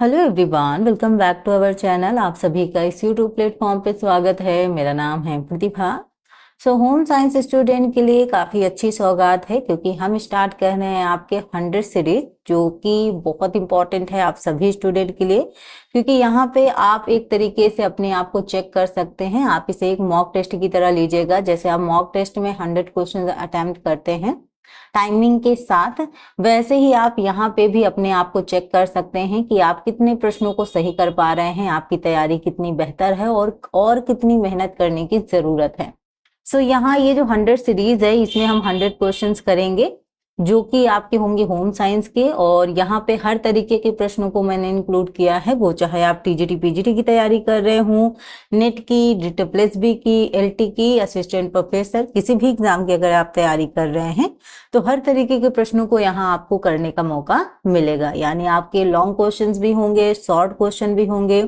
Hello everyone, welcome back to our channel. आप सभी का इस यूट्यूब प्लेटफॉर्म पे स्वागत है। मेरा नाम है प्रतिभा। होम साइंस स्टूडेंट के लिए काफ़ी अच्छी सौगात है क्योंकि हम स्टार्ट कर रहे हैं आपके 100 सीरीज, जो कि बहुत इंपॉर्टेंट है आप सभी स्टूडेंट के लिए, क्योंकि यहाँ पे आप एक तरीके से अपने आप को चेक कर सकते हैं। आप इसे एक मॉक टेस्ट की तरह लीजिएगा। जैसे आप मॉक टेस्ट में 100 क्वेश्चन अटेम्प्ट करते हैं टाइमिंग के साथ, वैसे ही आप यहाँ पे भी अपने आप को चेक कर सकते हैं कि आप कितने प्रश्नों को सही कर पा रहे हैं, आपकी तैयारी कितनी बेहतर है और कितनी मेहनत करने की जरूरत है। यहाँ ये जो 100 सीरीज है, इसमें हम 100 क्वेश्चंस करेंगे जो कि आपके होंगे होम साइंस के। और यहाँ पे हर तरीके के प्रश्नों को मैंने इंक्लूड किया है, वो चाहे आप टीजीटी पीजीटी की तैयारी कर रहे हो, नेट की, DSSB की, एलटी की, असिस्टेंट प्रोफेसर, किसी भी एग्जाम की अगर आप तैयारी कर रहे हैं तो हर तरीके के प्रश्नों को यहाँ आपको करने का मौका मिलेगा। यानी आपके लॉन्ग क्वेश्चंस भी होंगे, शॉर्ट क्वेश्चन भी होंगे,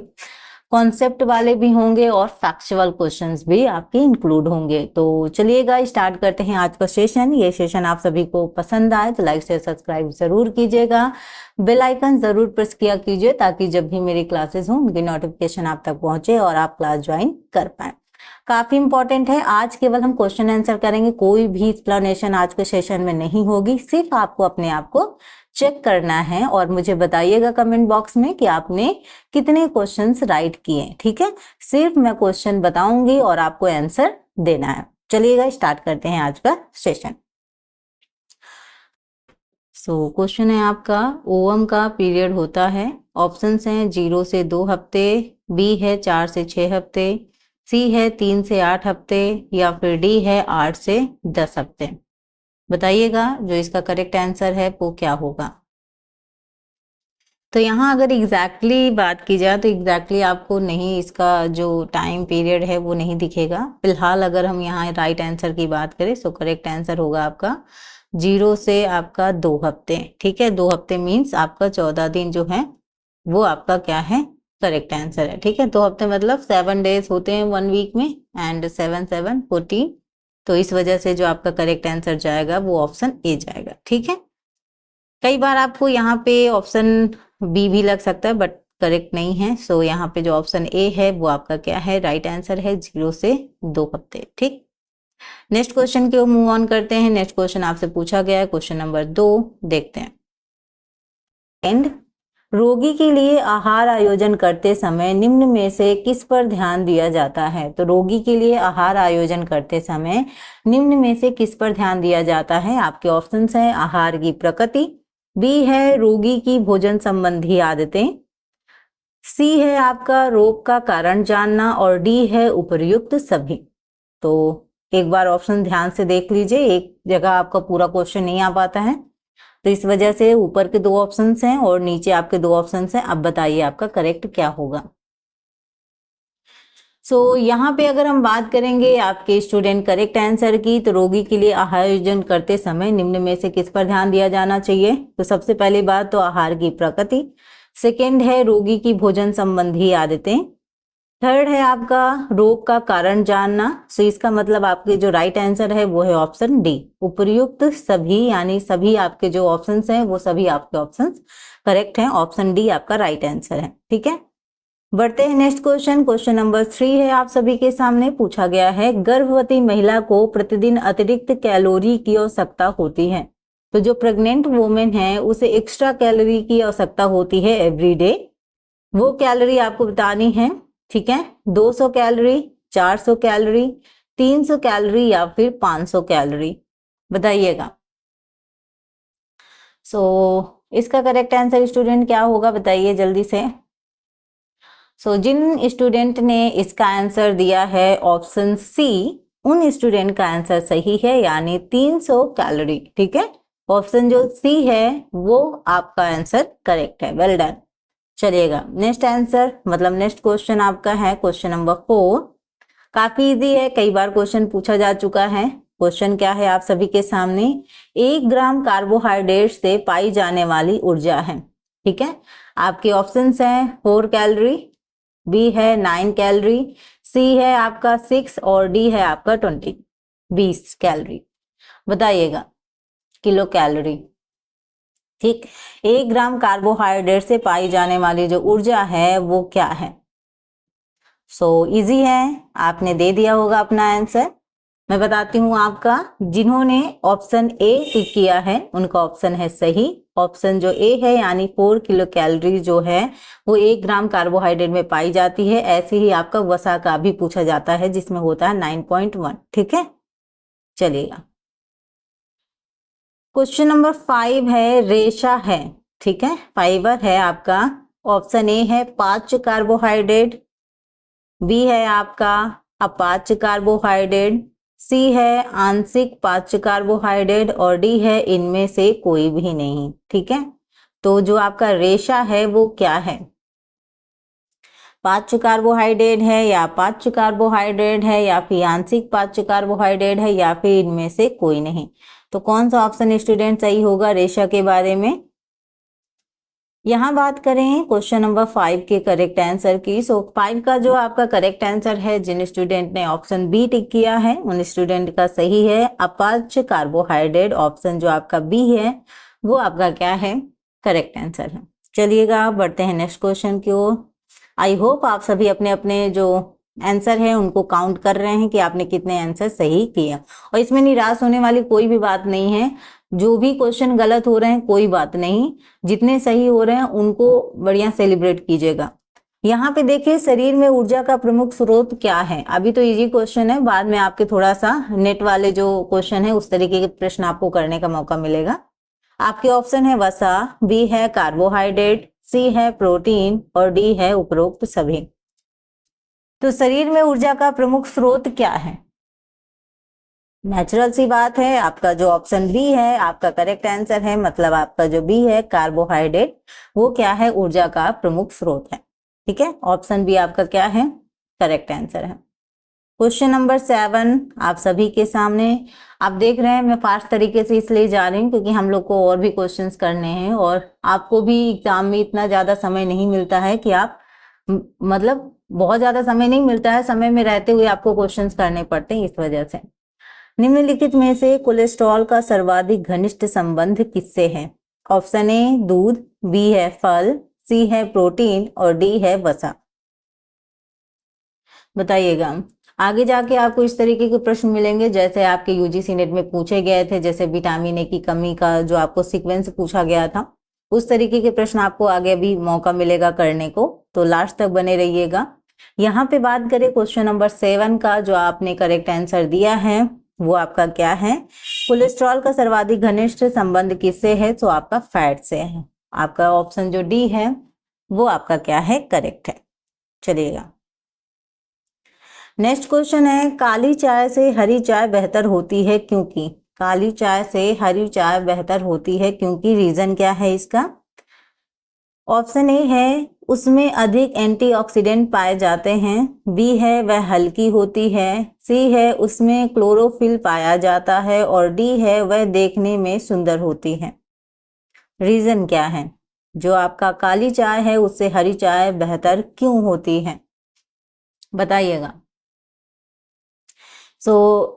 कॉन्सेप्ट वाले भी होंगे और फैक्चुअल क्वेश्चंस भी आपके इंक्लूड होंगे। तो चलिएगा स्टार्ट करते हैं आज का सेशन। ये सेशन आप सभी को पसंद आए तो लाइक शेयर सब्सक्राइब जरूर कीजिएगा, बेल आइकन जरूर प्रेस किया कीजिए ताकि जब भी मेरी क्लासेस हों उनकी नोटिफिकेशन आप तक पहुंचे और आप क्लास ज्वाइन कर पाए। काफी इंपॉर्टेंट है, आज केवल हम क्वेश्चन आंसर करेंगे, कोई भी एक्सप्लेनेशन आज के सेशन में नहीं होगी। सिर्फ आपको अपने आप को चेक करना है और मुझे बताइएगा कमेंट बॉक्स में कि आपने कितने क्वेश्चंस राइट किए। ठीक है, सिर्फ मैं क्वेश्चन बताऊंगी और आपको आंसर देना है। चलिएगा स्टार्ट करते हैं आज का सेशन। क्वेश्चन है आपका, ओवम का पीरियड होता है। ऑप्शंस हैं 0 से 2 हफ्ते, बी है 4 से 6 हफ्ते, सी है 3 से 8 हफ्ते, या फिर डी है 8 से 10 हफ्ते। बताइएगा जो इसका करेक्ट आंसर है वो क्या होगा। तो यहाँ अगर एग्जैक्टली बात की जाए तो एग्जैक्टली आपको नहीं, इसका जो टाइम पीरियड है वो नहीं दिखेगा। फिलहाल अगर हम यहाँ राइट आंसर की बात करें तो करेक्ट आंसर होगा आपका 0 से आपका 2 हफ्ते। ठीक है, 2 हफ्ते मीन्स आपका 14 दिन जो है वो आपका क्या है, करेक्ट आंसर है। ठीक है, 2 हफ्ते मतलब 7 डेज होते हैं 1 वीक में, एंड 7 7 14। तो इस वजह से जो आपका करेक्ट आंसर जाएगा वो ऑप्शन ए जाएगा। ठीक है, कई बार आपको यहाँ पे ऑप्शन बी भी लग सकता है बट करेक्ट नहीं है। यहाँ पे जो ऑप्शन ए है वो आपका क्या है, राइट आंसर है 0 से 2 हफ्ते। ठीक, नेक्स्ट क्वेश्चन की ओर मूव ऑन करते हैं। नेक्स्ट क्वेश्चन आपसे पूछा गया है, क्वेश्चन नंबर 2 देखते हैं। एंड रोगी के लिए आहार आयोजन करते समय निम्न में से किस पर ध्यान दिया जाता है। तो रोगी के लिए आहार आयोजन करते समय निम्न में से किस पर ध्यान दिया जाता है। आपके ऑप्शंस हैं आहार की प्रकृति, बी है रोगी की भोजन संबंधी आदतें, सी है आपका रोग का कारण जानना, और डी है उपर्युक्त सभी। तो एक बार ऑप्शन ध्यान से देख लीजिए, एक जगह आपका पूरा क्वेश्चन नहीं आ पाता है तो इस वजह से ऊपर के 2 ऑप्शंस हैं और नीचे आपके 2 ऑप्शंस हैं। अब बताइए आपका करेक्ट क्या होगा। यहाँ पे अगर हम बात करेंगे आपके स्टूडेंट करेक्ट आंसर की, तो रोगी के लिए आहार आयोजन करते समय निम्न में से किस पर ध्यान दिया जाना चाहिए। तो सबसे पहली बात तो आहार की प्रकृति, सेकेंड है रोगी की भोजन संबंधी आदतें, थर्ड है आपका रोग का कारण जानना। इसका मतलब आपके जो राइट आंसर है वो है ऑप्शन डी, उपर्युक्त सभी, यानी सभी आपके जो ऑप्शंस हैं वो सभी आपके ऑप्शंस करेक्ट हैं। ऑप्शन डी आपका राइट आंसर है। ठीक है, बढ़ते हैं नेक्स्ट क्वेश्चन। क्वेश्चन नंबर 3 है आप सभी के सामने, पूछा गया है गर्भवती महिला को प्रतिदिन अतिरिक्त कैलोरी की आवश्यकता होती है। तो जो प्रेग्नेंट वुमेन है उसे एक्स्ट्रा कैलोरी की आवश्यकता होती है एवरी डे। वो कैलोरी आपको बतानी है। ठीक है, 200 कैलोरी, 400 कैलोरी, 300 कैलोरी या फिर 500 कैलोरी। बताइएगा। इसका करेक्ट आंसर स्टूडेंट क्या होगा, बताइए जल्दी से। जिन स्टूडेंट ने इसका आंसर दिया है ऑप्शन सी, उन स्टूडेंट का आंसर सही है, यानी 300 कैलोरी। ठीक है, ऑप्शन जो सी है वो आपका आंसर करेक्ट है। Well done. चलिएगा नेक्स्ट आंसर, मतलब नेक्स्ट क्वेश्चन आपका है क्वेश्चन नंबर 4। काफी इजी है, कई बार क्वेश्चन पूछा जा चुका है। क्वेश्चन क्या है आप सभी के सामने, 1 ग्राम कार्बोहाइड्रेट से पाई जाने वाली ऊर्जा है। ठीक है, आपके ऑप्शंस हैं 4 कैलोरी, बी है 9 कैलोरी, सी है आपका 6 और डी है आपका 20 कैलोरी। बताइएगा किलो कैलोरी। ठीक, 1 ग्राम कार्बोहाइड्रेट से पाई जाने वाली जो ऊर्जा है वो क्या है? इजी है, आपने दे दिया होगा अपना आंसर। मैं बताती हूँ आपका, जिन्होंने ऑप्शन ए टिक किया है उनका ऑप्शन है सही। ऑप्शन जो ए है यानी 4 किलो कैलोरी जो है वो 1 ग्राम कार्बोहाइड्रेट में पाई जाती है। ऐसे ही आपका वसा का भी पूछा जाता है जिसमें होता है 9.1। ठीक है, चलिएगा। क्वेश्चन नंबर 5 है, रेशा है। ठीक है, फाइबर है आपका। ऑप्शन ए है 5 कार्बोहाइड्रेट, बी है आपका अपाच्य कार्बोहाइड्रेट, सी है आंशिक पाच्य कार्बोहाइड्रेट और डी है इनमें से कोई भी नहीं। ठीक है, तो जो आपका रेशा है वो क्या है? पाच्य कार्बोहाइड्रेट है या अपाच्य कार्बोहाइड्रेट है या फिर आंशिक पाच्य कार्बोहाइड्रेट है या फिर इनमें से कोई नहीं? तो कौन सा ऑप्शन स्टूडेंट सही होगा रेशा के बारे में? यहाँ बात करें क्वेश्चन नंबर 5 के करेक्ट आंसर की। 5 का जो आपका करेक्ट आंसर है, जिन स्टूडेंट ने ऑप्शन बी टिक किया है उन स्टूडेंट का सही है अपाच्य कार्बोहाइड्रेट। ऑप्शन जो आपका बी है वो आपका क्या है? करेक्ट आंसर है। चलिएगा बढ़ते हैं नेक्स्ट क्वेश्चन की ओर। आई होप आप सभी अपने अपने जो आंसर है उनको काउंट कर रहे हैं कि आपने कितने आंसर सही किए, और इसमें निराश होने वाली कोई भी बात नहीं है। जो भी क्वेश्चन गलत हो रहे हैं कोई बात नहीं, जितने सही हो रहे हैं उनको बढ़िया सेलिब्रेट कीजिएगा। यहाँ पे देखिए, शरीर में ऊर्जा का प्रमुख स्रोत क्या है? अभी तो इजी क्वेश्चन है, बाद में आपके थोड़ा सा नेट वाले जो क्वेश्चन है उस तरीके के प्रश्न आपको करने का मौका मिलेगा। आपके ऑप्शन है वसा, बी है कार्बोहाइड्रेट, सी है प्रोटीन और डी है उपरोक्त सभी। तो शरीर में ऊर्जा का प्रमुख स्रोत क्या है? नेचुरल सी बात है, आपका जो ऑप्शन बी है आपका करेक्ट आंसर है। मतलब आपका जो बी है कार्बोहाइड्रेट वो क्या है? ऊर्जा का प्रमुख स्रोत है। ठीक है, ऑप्शन बी आपका क्या है? करेक्ट आंसर है। क्वेश्चन नंबर 7 आप सभी के सामने। आप देख रहे हैं मैं फास्ट तरीके से इसलिए जा रही हूँ क्योंकि हम लोग को और भी क्वेश्चंस करने हैं और आपको भी एग्जाम में इतना ज्यादा समय नहीं मिलता है कि आप मतलब बहुत ज्यादा समय नहीं मिलता है, समय में रहते हुए आपको क्वेश्चंस करने पड़ते हैं, इस वजह से। निम्नलिखित में से कोलेस्ट्रॉल का सर्वाधिक घनिष्ठ संबंध किससे है? ऑप्शन ए दूध, बी है फल, सी है प्रोटीन और डी है वसा। बताइएगा। आगे जाके आपको इस तरीके के प्रश्न मिलेंगे जैसे आपके यूजीसी नेट में पूछे गए थे, जैसे विटामिन ए की कमी का जो आपको सीक्वेंस पूछा गया था, उस तरीके के प्रश्न आपको आगे भी मौका मिलेगा करने को, तो लास्ट तक बने रहिएगा। यहाँ पे बात करें क्वेश्चन नंबर 7 का, जो आपने करेक्ट आंसर दिया है वो आपका क्या है? कोलेस्ट्रॉल का सर्वाधिक घनिष्ठ संबंध किससे है? तो आपका फैट से है। आपका ऑप्शन जो डी है वो आपका क्या है? करेक्ट है। चलिएगा नेक्स्ट क्वेश्चन है, काली चाय से हरी चाय बेहतर होती है क्योंकि? काली चाय से हरी चाय बेहतर होती है क्योंकि रीजन क्या है इसका? ऑप्शन ए है उसमें अधिक एंटीऑक्सीडेंट पाए जाते हैं, बी है वह हल्की होती है, सी है उसमें क्लोरोफिल पाया जाता है और डी है वह देखने में सुंदर होती है। रीजन क्या है? जो आपका काली चाय है उससे हरी चाय बेहतर क्यों होती है? बताइएगा।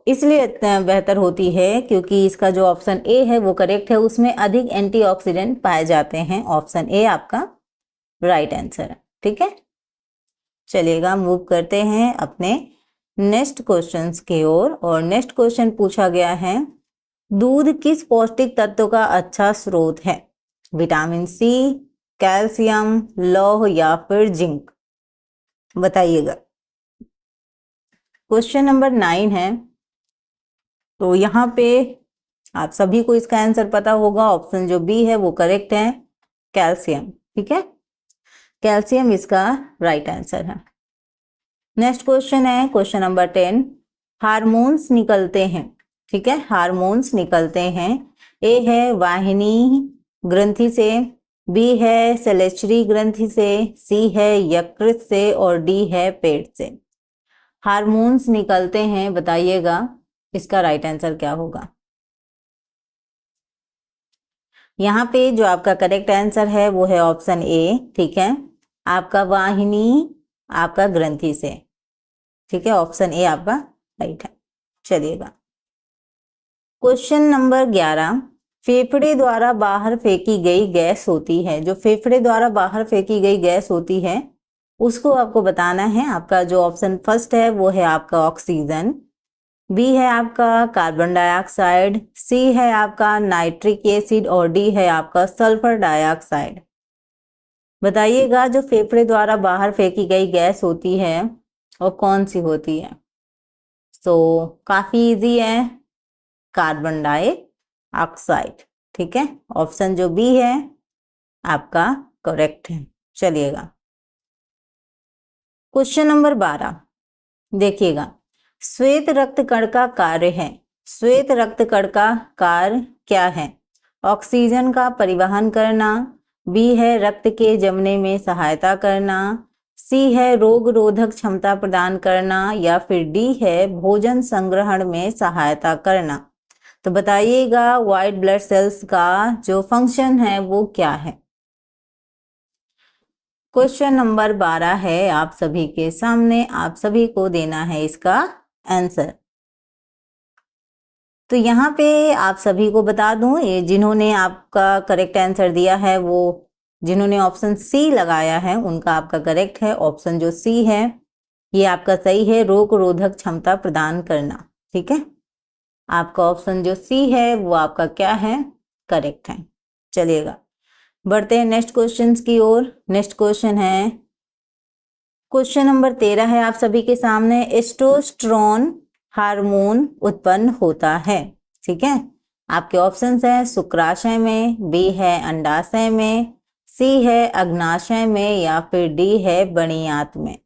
इसलिए बेहतर होती है क्योंकि इसका जो ऑप्शन ए है वो करेक्ट है, उसमें अधिक एंटीऑक्सीडेंट पाए जाते हैं। ऑप्शन ए आपका राइट आंसर है। ठीक है, चलिएगा मूव करते हैं अपने नेक्स्ट क्वेश्चंस की ओर। और नेक्स्ट क्वेश्चन पूछा गया है, दूध किस पौष्टिक तत्व का अच्छा स्रोत है? विटामिन सी, कैल्शियम, लौह या फिर जिंक? बताइएगा। क्वेश्चन नंबर 9 है, तो यहाँ पे आप सभी को इसका आंसर पता होगा। ऑप्शन जो बी है वो करेक्ट है, कैल्शियम। ठीक है, कैल्शियम इसका राइट आंसर है। नेक्स्ट क्वेश्चन है क्वेश्चन नंबर 10, हार्मोन्स निकलते हैं। ठीक है, हार्मोन्स निकलते हैं। ए है वाहिनी ग्रंथि से, बी है सेलेचरी ग्रंथि से, सी है यकृत से और डी है पेट से। हार्मोन्स निकलते हैं, बताइएगा इसका राइट आंसर क्या होगा? यहाँ पे जो आपका करेक्ट आंसर है वो है ऑप्शन ए। ठीक है, आपका वाहिनी आपका ग्रंथि से। ठीक है, ऑप्शन ए आपका राइट है। चलिएगा क्वेश्चन नंबर 11, फेफड़े द्वारा बाहर फेंकी गई गैस होती है। जो फेफड़े द्वारा बाहर फेंकी गई गैस होती है उसको आपको बताना है। आपका जो ऑप्शन फर्स्ट है वो है आपका ऑक्सीजन, बी है आपका कार्बन डाइऑक्साइड, सी है आपका नाइट्रिक एसिड और डी है आपका सल्फर डाइऑक्साइड। बताइएगा जो फेफड़े द्वारा बाहर फेंकी गई गैस होती है वो कौन सी होती है। सो काफी इजी है, कार्बन डाइऑक्साइड। ठीक है, ऑप्शन जो बी है आपका करेक्ट है। चलिएगा क्वेश्चन नंबर 12 देखिएगा, श्वेत रक्त कण का कार्य है। श्वेत रक्त कण का कार्य क्या है? ऑक्सीजन का परिवहन करना, बी है रक्त के जमने में सहायता करना, सी है रोग रोधक क्षमता प्रदान करना या फिर डी है भोजन संग्रहण में सहायता करना। तो बताइएगा व्हाइट ब्लड सेल्स का जो फंक्शन है वो क्या है। क्वेश्चन नंबर 12 है आप सभी के सामने, आप सभी को देना है इसका आंसर। तो यहाँ पे आप सभी को बता दूं, ये जिन्होंने आपका करेक्ट आंसर दिया है वो जिन्होंने ऑप्शन सी लगाया है उनका आपका करेक्ट है। ऑप्शन जो सी है ये आपका सही है, रोग रोधक क्षमता प्रदान करना। ठीक है, आपका ऑप्शन जो सी है वो आपका क्या है, करेक्ट है। चलिएगा बढ़ते हैं नेक्स्ट क्वेश्चन की ओर। नेक्स्ट क्वेश्चन है क्वेश्चन नंबर 13 है आप सभी के सामने, एस्ट्रोस्टेरोन हार्मोन उत्पन्न होता है। ठीक है, आपके ऑप्शंस हैं शुक्राशय में, बी है अंडाशय में, सी है अग्नाशय में या फिर डी है बणियात में।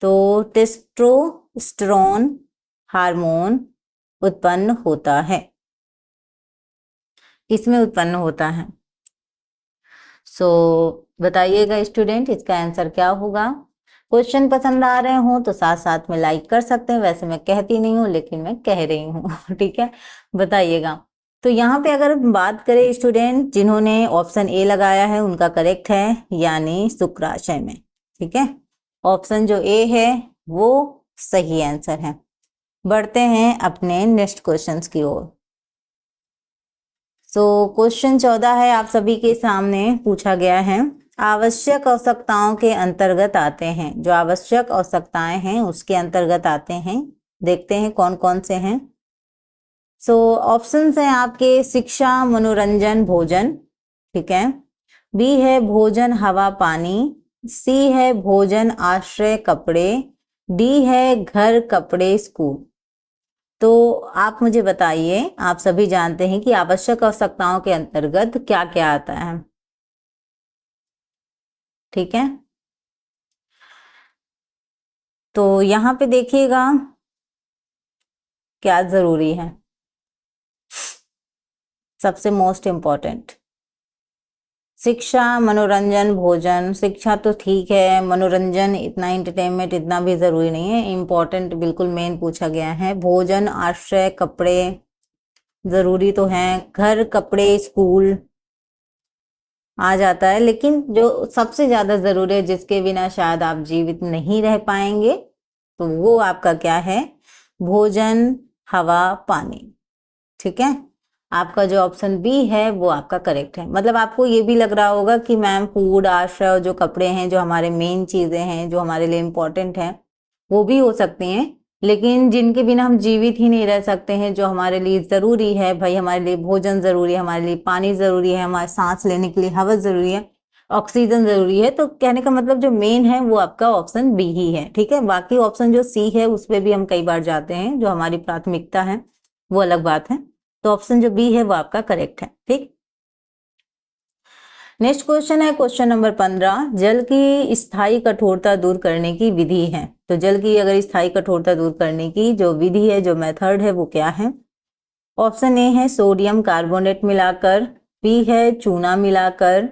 तो टेस्टोस्टेरोन हार्मोन उत्पन्न होता है, किसमें उत्पन्न होता है? बताइएगा स्टूडेंट इसका आंसर क्या होगा। क्वेश्चन पसंद आ रहे हो तो साथ साथ में लाइक कर सकते हैं, वैसे मैं कहती नहीं हूँ लेकिन मैं कह रही हूँ ठीक है, बताइएगा। तो यहाँ पे अगर बात करें स्टूडेंट जिन्होंने ऑप्शन ए लगाया है उनका करेक्ट है, यानी शुक्राशय में। ठीक है, ऑप्शन जो ए है वो सही आंसर है। बढ़ते हैं अपने नेक्स्ट क्वेश्चन की ओर। क्वेश्चन 14 है आप सभी के सामने पूछा गया है, आवश्यक आवश्यकताओं के अंतर्गत आते हैं। जो आवश्यक आवश्यकताएं हैं उसके अंतर्गत आते हैं, देखते हैं कौन कौन से हैं। ऑप्शंस हैं आपके शिक्षा, मनोरंजन, भोजन। ठीक है, बी है भोजन, हवा, पानी, सी है भोजन, आश्रय, कपड़े, डी है घर, कपड़े, स्कूल। तो आप मुझे बताइए, आप सभी जानते हैं कि आवश्यक आवश्यकताओं के अंतर्गत क्या क्या आता है। ठीक है, तो यहाँ पे देखिएगा क्या जरूरी है, सबसे मोस्ट इम्पॉर्टेंट शिक्षा, मनोरंजन, भोजन। शिक्षा तो ठीक है, मनोरंजन इतना एंटरटेनमेंट इतना भी जरूरी नहीं है, इम्पोर्टेंट बिल्कुल मेन पूछा गया है। भोजन, आश्रय, कपड़े जरूरी तो हैं, घर, कपड़े, स्कूल आ जाता है, लेकिन जो सबसे ज्यादा जरूरी है जिसके बिना शायद आप जीवित नहीं रह पाएंगे तो वो आपका क्या है, भोजन, हवा, पानी। ठीक है, आपका जो ऑप्शन बी है वो आपका करेक्ट है। मतलब आपको ये भी लग रहा होगा कि मैम फूड, आश्रय और जो कपड़े हैं जो हमारे मेन चीजें हैं जो हमारे लिए इम्पोर्टेंट हैं वो भी हो सकती हैं, लेकिन जिनके बिना हम जीवित ही नहीं रह सकते हैं, जो हमारे लिए जरूरी है भाई, हमारे लिए भोजन जरूरी है, हमारे लिए पानी जरूरी है, हमारे सांस लेने के लिए हवा जरूरी है, ऑक्सीजन जरूरी है। तो कहने का मतलब जो मेन है वो आपका ऑप्शन बी ही है। ठीक है, बाकी ऑप्शन जो सी है उस पर भी हम कई बार जाते हैं, जो हमारी प्राथमिकता है वो अलग बात है। तो ऑप्शन जो बी है वो आपका करेक्ट है। ठीक, नेक्स्ट क्वेश्चन है क्वेश्चन नंबर 15, जल की स्थायी कठोरता दूर करने की विधि है। तो जल की अगर स्थायी कठोरता दूर करने की जो विधि है, जो मेथड है वो क्या है। ऑप्शन ए है सोडियम कार्बोनेट मिलाकर, बी है चूना मिलाकर,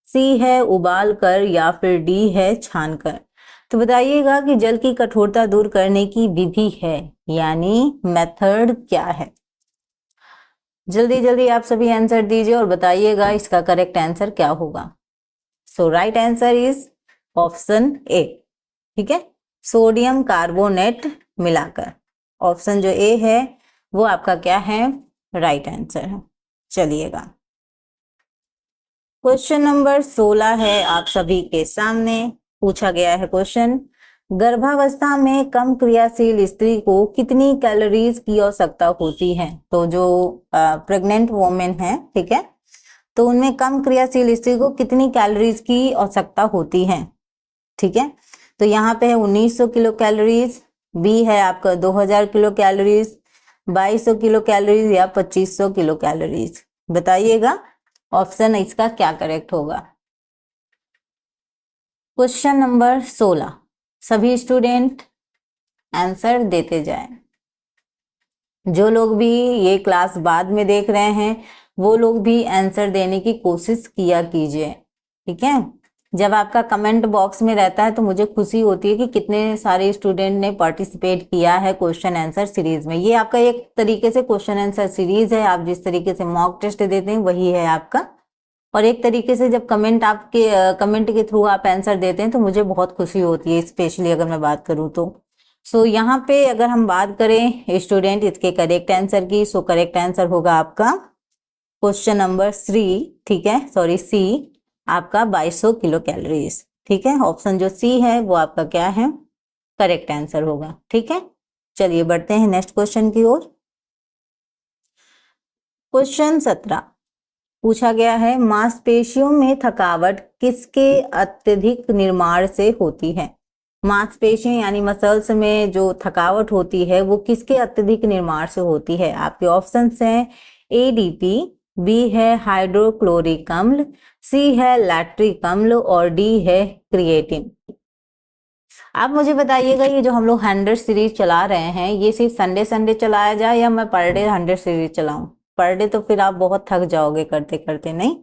सी है उबाल कर या फिर डी है छानकर। तो बताइएगा कि जल की कठोरता दूर करने की विधि है यानी मेथड क्या है। जल्दी जल्दी आप सभी आंसर दीजिए और बताइएगा इसका करेक्ट आंसर क्या होगा। Right answer is option A. ठीक है, सोडियम कार्बोनेट मिलाकर, ऑप्शन जो ए है वो आपका क्या है, राइट आंसर है। चलिएगा, क्वेश्चन नंबर 16 है आप सभी के सामने। पूछा गया है क्वेश्चन, गर्भावस्था में कम क्रियाशील स्त्री को कितनी कैलोरीज की आवश्यकता होती है। तो जो प्रेग्नेंट वोमेन है, ठीक है, तो उनमें कम क्रियाशील स्त्री को कितनी कैलोरीज की आवश्यकता होती है। ठीक है, तो यहाँ पे है 1900 किलो कैलोरीज, बी है आपका 2000 किलो कैलोरीज, 2200 किलो कैलोरीज या 2500 किलो कैलोरीज। बताइएगा ऑप्शन इसका क्या करेक्ट होगा। क्वेश्चन नंबर 16, सभी स्टूडेंट आंसर देते जाएं। जो लोग भी ये क्लास बाद में देख रहे हैं वो लोग भी आंसर देने की कोशिश किया कीजिए, ठीक है। जब आपका कमेंट बॉक्स में रहता है तो मुझे खुशी होती है कि कितने सारे स्टूडेंट ने पार्टिसिपेट किया है क्वेश्चन आंसर सीरीज में। ये आपका एक तरीके से क्वेश्चन आंसर सीरीज है, आप जिस तरीके से मॉक टेस्ट देते हैं वही है आपका। और एक तरीके से जब कमेंट के थ्रू आप आंसर देते हैं तो मुझे बहुत खुशी होती है, स्पेशली अगर मैं बात करूँ तो। सो यहाँ पे अगर हम बात करें स्टूडेंट इसके करेक्ट आंसर की, सो करेक्ट आंसर होगा आपका क्वेश्चन नंबर 3, ठीक है, सॉरी सी, आपका 2200 किलो कैलोरीज। ठीक है, ऑप्शन जो सी है वो आपका क्या है, करेक्ट आंसर होगा। ठीक है, चलिए बढ़ते हैं नेक्स्ट क्वेश्चन की ओर। क्वेश्चन 17 पूछा गया है, मांसपेशियों में थकावट किसके अत्यधिक निर्माण से होती है। मांसपेशियों यानी मसल्स में जो थकावट होती है वो किसके अत्यधिक निर्माण से होती है। आपके ऑप्शंस हैं एडीपी, बी है हाइड्रोक्लोरिक अम्ल, सी है लैक्टिक अम्ल और डी है क्रिएटिन। आप मुझे बताइएगा ये जो हम लोग 100 सीरीज चला रहे हैं ये सिर्फ संडे संडे चलाया जाए या मैं per day 100 series चलाऊं। Per day तो फिर आप बहुत थक जाओगे करते करते, नहीं।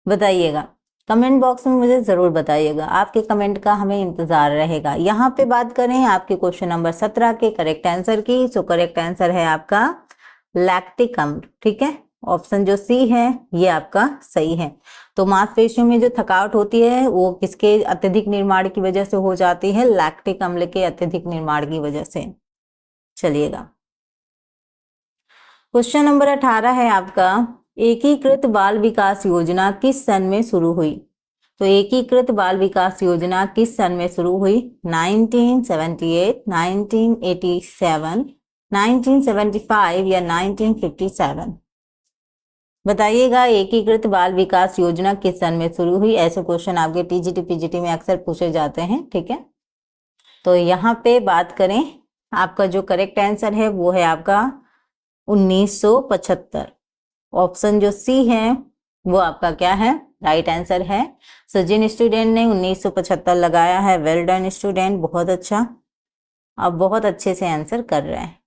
बताइएगा कमेंट बॉक्स में, मुझे जरूर बताइएगा, आपके कमेंट का हमें इंतजार रहेगा। यहाँ पे बात करें आपके क्वेश्चन नंबर 17 के करेक्ट आंसर की, सो करेक्ट आंसर है आपका लैक्टिक अम्ल। ठीक है, ऑप्शन जो सी है ये आपका सही है। तो मांसपेशियों में जो थकावट होती है वो किसके अत्यधिक निर्माण की वजह से हो जाती है, लैक्टिक अम्ल के अत्यधिक निर्माण की वजह से। चलिएगा, क्वेश्चन नंबर 18 है आपका, एकीकृत बाल विकास योजना किस सन में शुरू हुई। तो एकीकृत बाल विकास योजना किस सन में शुरू हुई, 1978, 1987, 1975 या 1957। बताइएगा एकीकृत बाल विकास योजना किस सन में शुरू हुई। ऐसे क्वेश्चन आपके टीजीटी पीजीटी में अक्सर पूछे जाते हैं, ठीक है। तो यहाँ पे बात करें आपका जो करेक्ट आंसर है वो है आपका 1975। ऑप्शन जो सी है वो आपका क्या है, राइट आंसर है। सो जिन स्टूडेंट ने 1975 लगाया है, वेल डन स्टूडेंट, बहुत अच्छा, आप बहुत अच्छे से आंसर कर रहे हैं।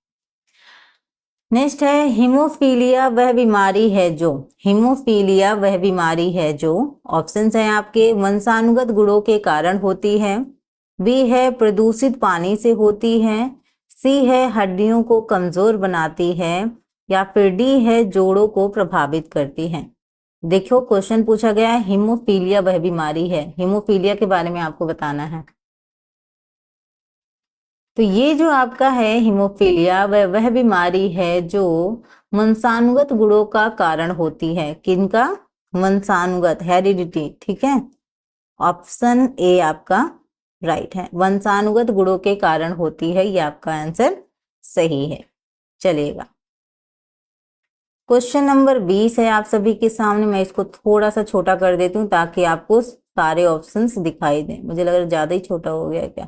नेक्स्ट है, हीमोफीलिया वह बीमारी है जो, हीमोफीलिया वह बीमारी है जो, ऑप्शंस हैं आपके, वंशानुगत गुणों के कारण होती है, बी है प्रदूषित पानी से होती है, सी है हड्डियों को कमजोर बनाती है या फिर डी है जोड़ों को प्रभावित करती है। देखो क्वेश्चन पूछा गया है हीमोफीलिया वह बीमारी है, हीमोफीलिया के बारे में आपको बताना है। तो ये जो आपका है हीमोफीलिया वह बीमारी है जो वंशानुगत गुणों का कारण होती है। किनका, वंशानुगत, हेरिडिटी। ठीक है, ऑप्शन ए आपका राइट है, वंशानुगत गुणों के कारण होती है, ये आपका आंसर सही है। चलिएगा, क्वेश्चन नंबर 20 है आप सभी के सामने। मैं इसको थोड़ा सा छोटा कर देती हूँ ताकि आपको सारे ऑप्शंस दिखाई दें। मुझे लग रहा है ज्यादा ही छोटा हो गया क्या,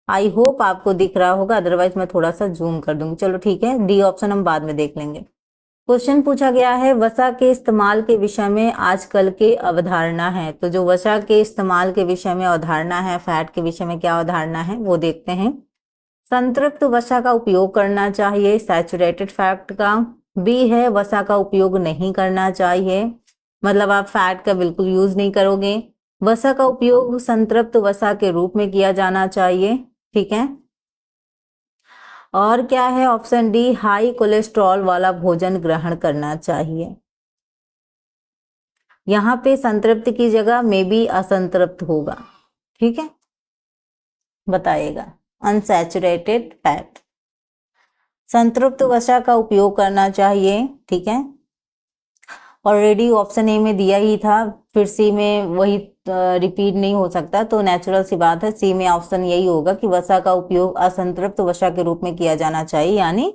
आई होप आपको दिख रहा होगा, अदरवाइज मैं थोड़ा सा जूम कर दूंगी। चलो ठीक है, डी ऑप्शन हम बाद में देख लेंगे। क्वेश्चन पूछा गया है, वसा के इस्तेमाल के विषय में आजकल के अवधारणा है। तो जो वसा के इस्तेमाल के विषय में अवधारणा है, फैट के विषय में क्या अवधारणा है वो देखते हैं। संतृप्त वसा का उपयोग करना चाहिए, सैचुरेटेड फैट का। बी है वसा का उपयोग नहीं करना चाहिए, मतलब आप फैट का बिल्कुल यूज नहीं करोगे। वसा का उपयोग संतृप्त वसा के रूप में किया जाना चाहिए, ठीक है। और क्या है, ऑप्शन डी हाई कोलेस्ट्रॉल वाला भोजन ग्रहण करना चाहिए। यहाँ पे संतृप्त की जगह में भी असंतृप्त होगा, ठीक है। बताइएगा, अनसैचुरेटेड फैट, संतृप्त वसा का उपयोग करना चाहिए, ठीक है। ऑलरेडी ऑप्शन ए में दिया ही था, फिर सी में वही रिपीट नहीं हो सकता, तो नेचुरल सी बात है सी में ऑप्शन यही होगा कि वसा का उपयोग असंतृप्त वसा के रूप में किया जाना चाहिए, यानी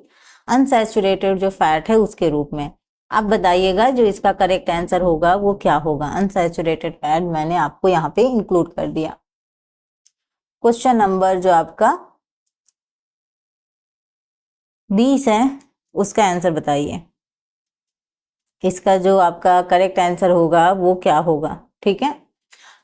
अनसैचुरेटेड जो फैट है उसके रूप में। आप बताइएगा जो इसका करेक्ट आंसर होगा वो क्या होगा। अनसैचुरेटेड फैट मैंने आपको यहाँ पे इंक्लूड कर दिया। क्वेश्चन नंबर जो आपका 20 है उसका आंसर बताइए। इसका जो आपका करेक्ट आंसर होगा वो क्या होगा, ठीक है।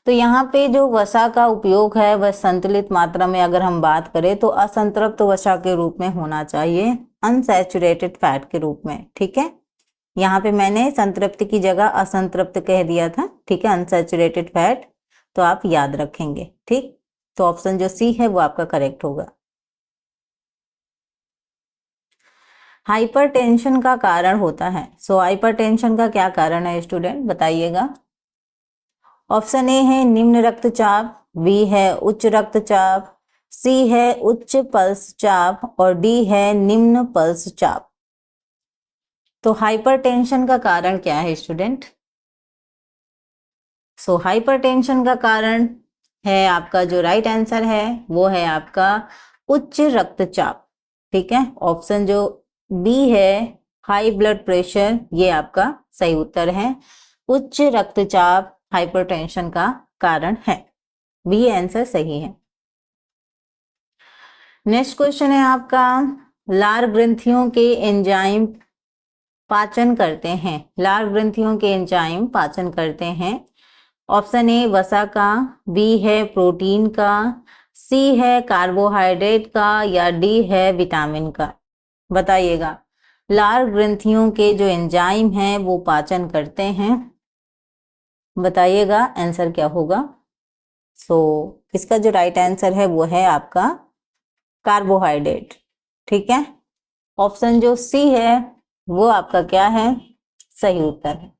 तो यहाँ पे जो वसा का उपयोग है वह संतुलित मात्रा में अगर हम बात करें तो असंतृप्त वसा के रूप में होना चाहिए, अनसैचुरेटेड फैट के रूप में, ठीक है। यहाँ पे मैंने संतृप्त की जगह असंतृप्त कह दिया था, ठीक है, अनसैचुरेटेड फैट, तो आप याद रखेंगे, ठीक। तो ऑप्शन जो सी है वो आपका करेक्ट होगा। हाइपरटेंशन का कारण होता है, सो हाइपरटेंशन का क्या कारण है स्टूडेंट बताइएगा। ऑप्शन ए है निम्न रक्तचाप, बी है उच्च रक्तचाप, सी है उच्च पल्स चाप और डी है निम्न पल्स चाप। तो हाइपरटेंशन का कारण क्या है स्टूडेंट? सो हाइपरटेंशन का कारण है आपका जो राइट आंसर है वो है आपका उच्च रक्तचाप, ठीक है। ऑप्शन जो बी है हाई ब्लड प्रेशर, ये आपका सही उत्तर है। उच्च रक्तचाप हाइपरटेंशन का कारण है, बी आंसर सही है। नेक्स्ट क्वेश्चन है आपका, लार ग्रंथियों के एंजाइम पाचन करते हैं, लार ग्रंथियों के एंजाइम पाचन करते हैं। ऑप्शन ए वसा का, बी है प्रोटीन का, सी है कार्बोहाइड्रेट का या डी है विटामिन का। बताइएगा लार ग्रंथियों के जो एंजाइम हैं वो पाचन करते हैं, बताइएगा आंसर क्या होगा। सो इसका जो राइट आंसर है वो है आपका कार्बोहाइड्रेट, ठीक है। ऑप्शन जो सी है वो आपका क्या है, सही उत्तर है।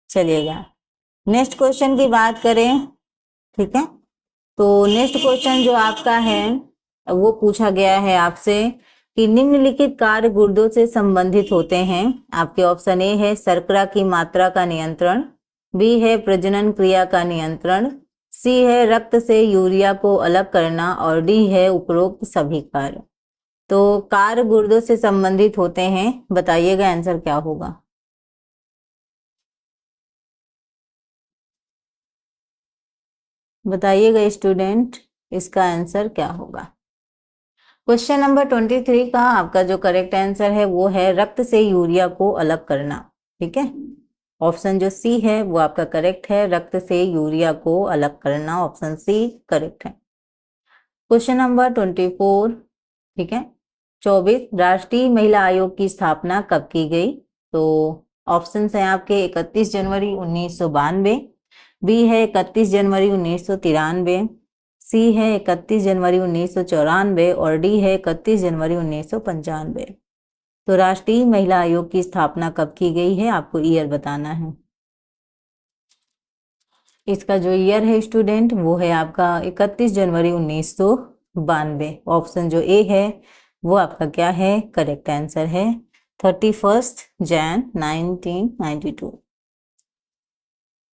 चलिएगा नेक्स्ट क्वेश्चन की बात करें, ठीक है। तो नेक्स्ट क्वेश्चन जो आपका है वो पूछा गया है आपसे कि निम्नलिखित कार्य गुर्दों से संबंधित होते हैं। आपके ऑप्शन ए है शर्करा की मात्रा का नियंत्रण, बी है प्रजनन क्रिया का नियंत्रण, सी है रक्त से यूरिया को अलग करना और डी है उपरोक्त सभी कार्य। तो कार्य गुर्दों से संबंधित होते हैं, बताइएगा आंसर क्या होगा। बताइएगा स्टूडेंट इसका आंसर क्या होगा। क्वेश्चन नंबर 23 का आपका जो करेक्ट आंसर है वो है रक्त से यूरिया को अलग करना, ठीक है। ऑप्शन जो सी है वो आपका करेक्ट है, रक्त से यूरिया को अलग करना, ऑप्शन सी करेक्ट है। क्वेश्चन नंबर 24, ठीक है। 24 राष्ट्रीय महिला आयोग की स्थापना कब की गई? तो ऑप्शन है आपके 31 जनवरी 1992, बी है 31 जनवरी 1993, सी है 31 जनवरी 1994 और डी है 31 जनवरी 1995। तो राष्ट्रीय महिला आयोग की स्थापना कब की गई है, आपको ईयर बताना है। इसका जो ईयर है स्टूडेंट वो है आपका 31 जनवरी 1992। ऑप्शन जो ए है वो आपका क्या है, करेक्ट आंसर है 31 जैन 1992।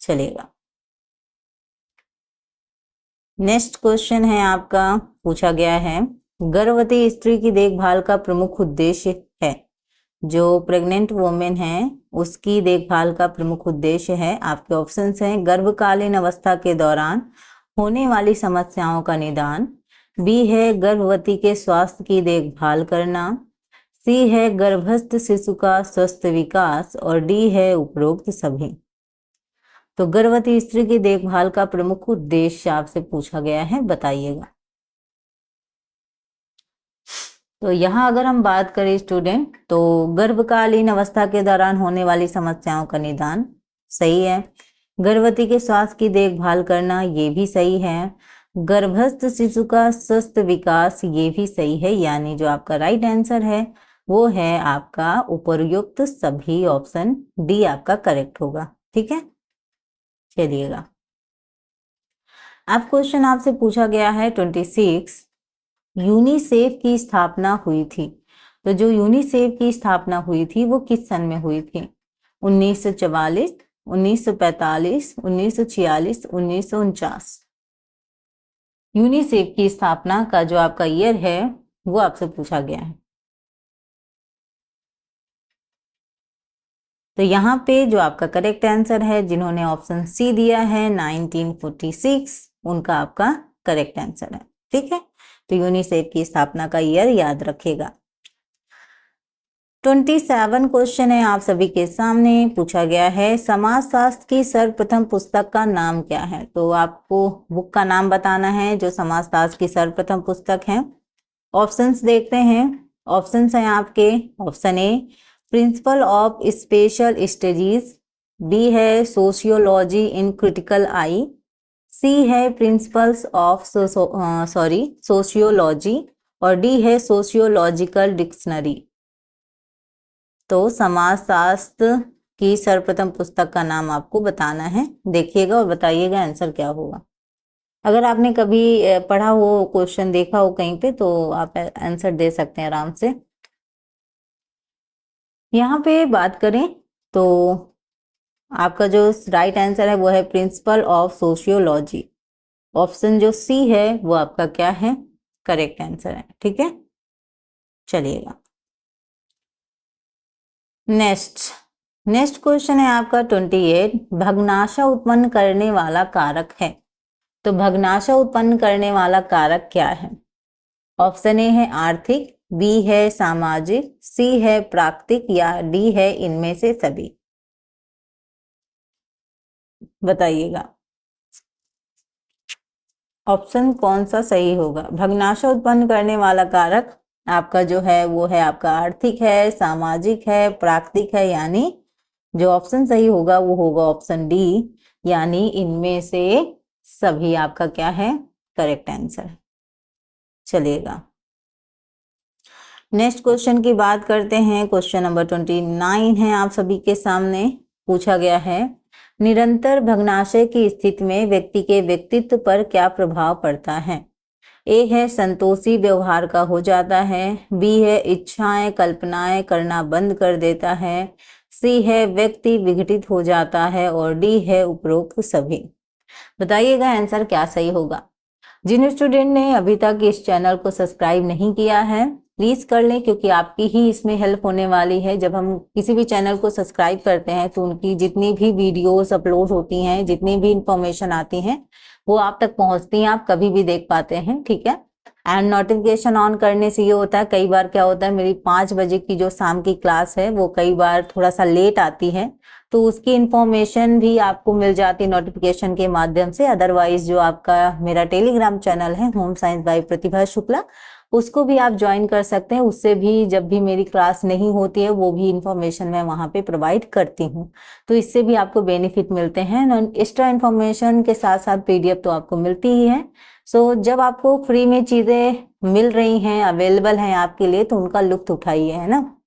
चलेगा नेक्स्ट क्वेश्चन है आपका, पूछा गया है गर्भवती स्त्री की देखभाल का प्रमुख उद्देश्य है, जो प्रेग्नेंट वुमेन है उसकी देखभाल का प्रमुख उद्देश्य है। आपके ऑप्शंस हैं गर्भकालीन अवस्था के दौरान होने वाली समस्याओं का निदान, बी है गर्भवती के स्वास्थ्य की देखभाल करना, सी है गर्भस्थ शिशु का स्वस्थ विकास और डी है उपरोक्त सभी। तो गर्भवती स्त्री की देखभाल का प्रमुख उद्देश्य आपसे पूछा गया है, बताइएगा। तो यहाँ अगर हम बात करें स्टूडेंट तो गर्भकालीन अवस्था के दौरान होने वाली समस्याओं का निदान सही है, गर्भवती के स्वास्थ्य की देखभाल करना ये भी सही है, गर्भस्थ शिशु का स्वस्थ विकास ये भी सही है, यानी जो आपका राइट आंसर है वो है आपका उपर्युक्त सभी, ऑप्शन डी आपका करेक्ट होगा, ठीक है। चलिएगा अब क्वेश्चन आपसे पूछा गया है 26, यूनिसेफ की स्थापना हुई थी। तो जो यूनिसेफ की स्थापना हुई थी वो किस सन में हुई थी? 1944, 1945, 1946, 1949। यूनिसेफ की स्थापना का जो आपका ईयर है वो आपसे पूछा गया है। तो यहाँ पे जो आपका करेक्ट आंसर है, जिन्होंने ऑप्शन सी दिया है 1946, उनका आपका करेक्ट आंसर है। ठीक है, तो यूनिसेफ की स्थापना का ईयर याद रखेगा। 27 क्वेश्चन है आप सभी के सामने, पूछा गया है समाजशास्त्र की सर्वप्रथम पुस्तक का नाम क्या है। तो आपको बुक का नाम बताना है जो समाजशास्त्र की सर्वप्रथम पुस्तक है। ऑप्शंस देखते हैं। ऑप्शंस हैं आपके, option A principal of special studies, B है sociology in critical eye, C है प्रिंसिपल्स ऑफ सोशियोलॉजी, और डी है सोशियोलॉजिकल डिक्शनरी। तो समाजशास्त्र की सर्वप्रथम पुस्तक का नाम आपको बताना है। देखिएगा और बताइएगा आंसर क्या होगा। अगर आपने कभी पढ़ा हो, क्वेश्चन देखा हो कहीं पे, तो आप आंसर दे सकते हैं आराम से। यहाँ पे बात करें तो आपका जो राइट आंसर है वो है प्रिंसिपल ऑफ सोशियोलॉजी। ऑप्शन जो सी है वो आपका क्या है, करेक्ट आंसर है। ठीक है, चलिएगा नेक्स्ट क्वेश्चन है आपका 28, भग्नाशय उत्पन्न करने वाला कारक है। तो भग्नाशय उत्पन्न करने वाला कारक क्या है। ऑप्शन ए है आर्थिक, बी है सामाजिक, सी है प्राकृतिक, या डी है इनमें से सभी। बताइएगा ऑप्शन कौन सा सही होगा। भग्नाशय उत्पन्न करने वाला कारक आपका जो है वो है आपका आर्थिक है, सामाजिक है, प्राकृतिक है, यानी जो ऑप्शन सही होगा वो होगा ऑप्शन डी, यानी इनमें से सभी आपका क्या है, करेक्ट आंसर। चलिएगा नेक्स्ट क्वेश्चन की बात करते हैं। क्वेश्चन नंबर 29 है आप सभी के सामने, पूछा गया है निरंतर भग्नाशय की स्थिति में व्यक्ति के व्यक्तित्व पर क्या प्रभाव पड़ता है। ए है संतोषी व्यवहार का हो जाता है, बी है इच्छाएं कल्पनाएं करना बंद कर देता है, सी है व्यक्ति विघटित हो जाता है, और डी है उपरोक्त सभी। बताइएगा आंसर क्या सही होगा। जिन स्टूडेंट ने अभी तक इस चैनल को सब्सक्राइब नहीं किया है प्लीज कर लें, क्योंकि आपकी ही इसमें हेल्प होने वाली है। जब हम किसी भी चैनल को सब्सक्राइब करते हैं तो उनकी जितनी भी वीडियोस अपलोड होती हैं, जितनी भी इंफॉर्मेशन आती हैं, वो आप तक पहुंचती हैं, आप कभी भी देख पाते हैं। ठीक है, एंड नोटिफिकेशन ऑन करने से ये होता है, कई बार क्या होता है मेरी 5 बजे की जो शाम की क्लास है वो कई बार थोड़ा सा लेट आती है, तो उसकी इंफॉर्मेशन भी आपको मिल जाती है नोटिफिकेशन के माध्यम से। अदरवाइज जो आपका मेरा टेलीग्राम चैनल है होम साइंस बाय प्रतिभा शुक्ला, उसको भी आप ज्वाइन कर सकते हैं। उससे भी जब भी मेरी क्लास नहीं होती है वो भी इंफॉर्मेशन मैं वहाँ पे प्रोवाइड करती हूँ, तो इससे भी आपको बेनिफिट मिलते हैं। एक्स्ट्रा इंफॉर्मेशन के साथ साथ पीडीएफ तो आपको मिलती ही है। सो जब आपको फ्री में चीज़ें मिल रही हैं, अवेलेबल हैं आपके लिए, तो उनका लुत्फ उठाइए, है ना।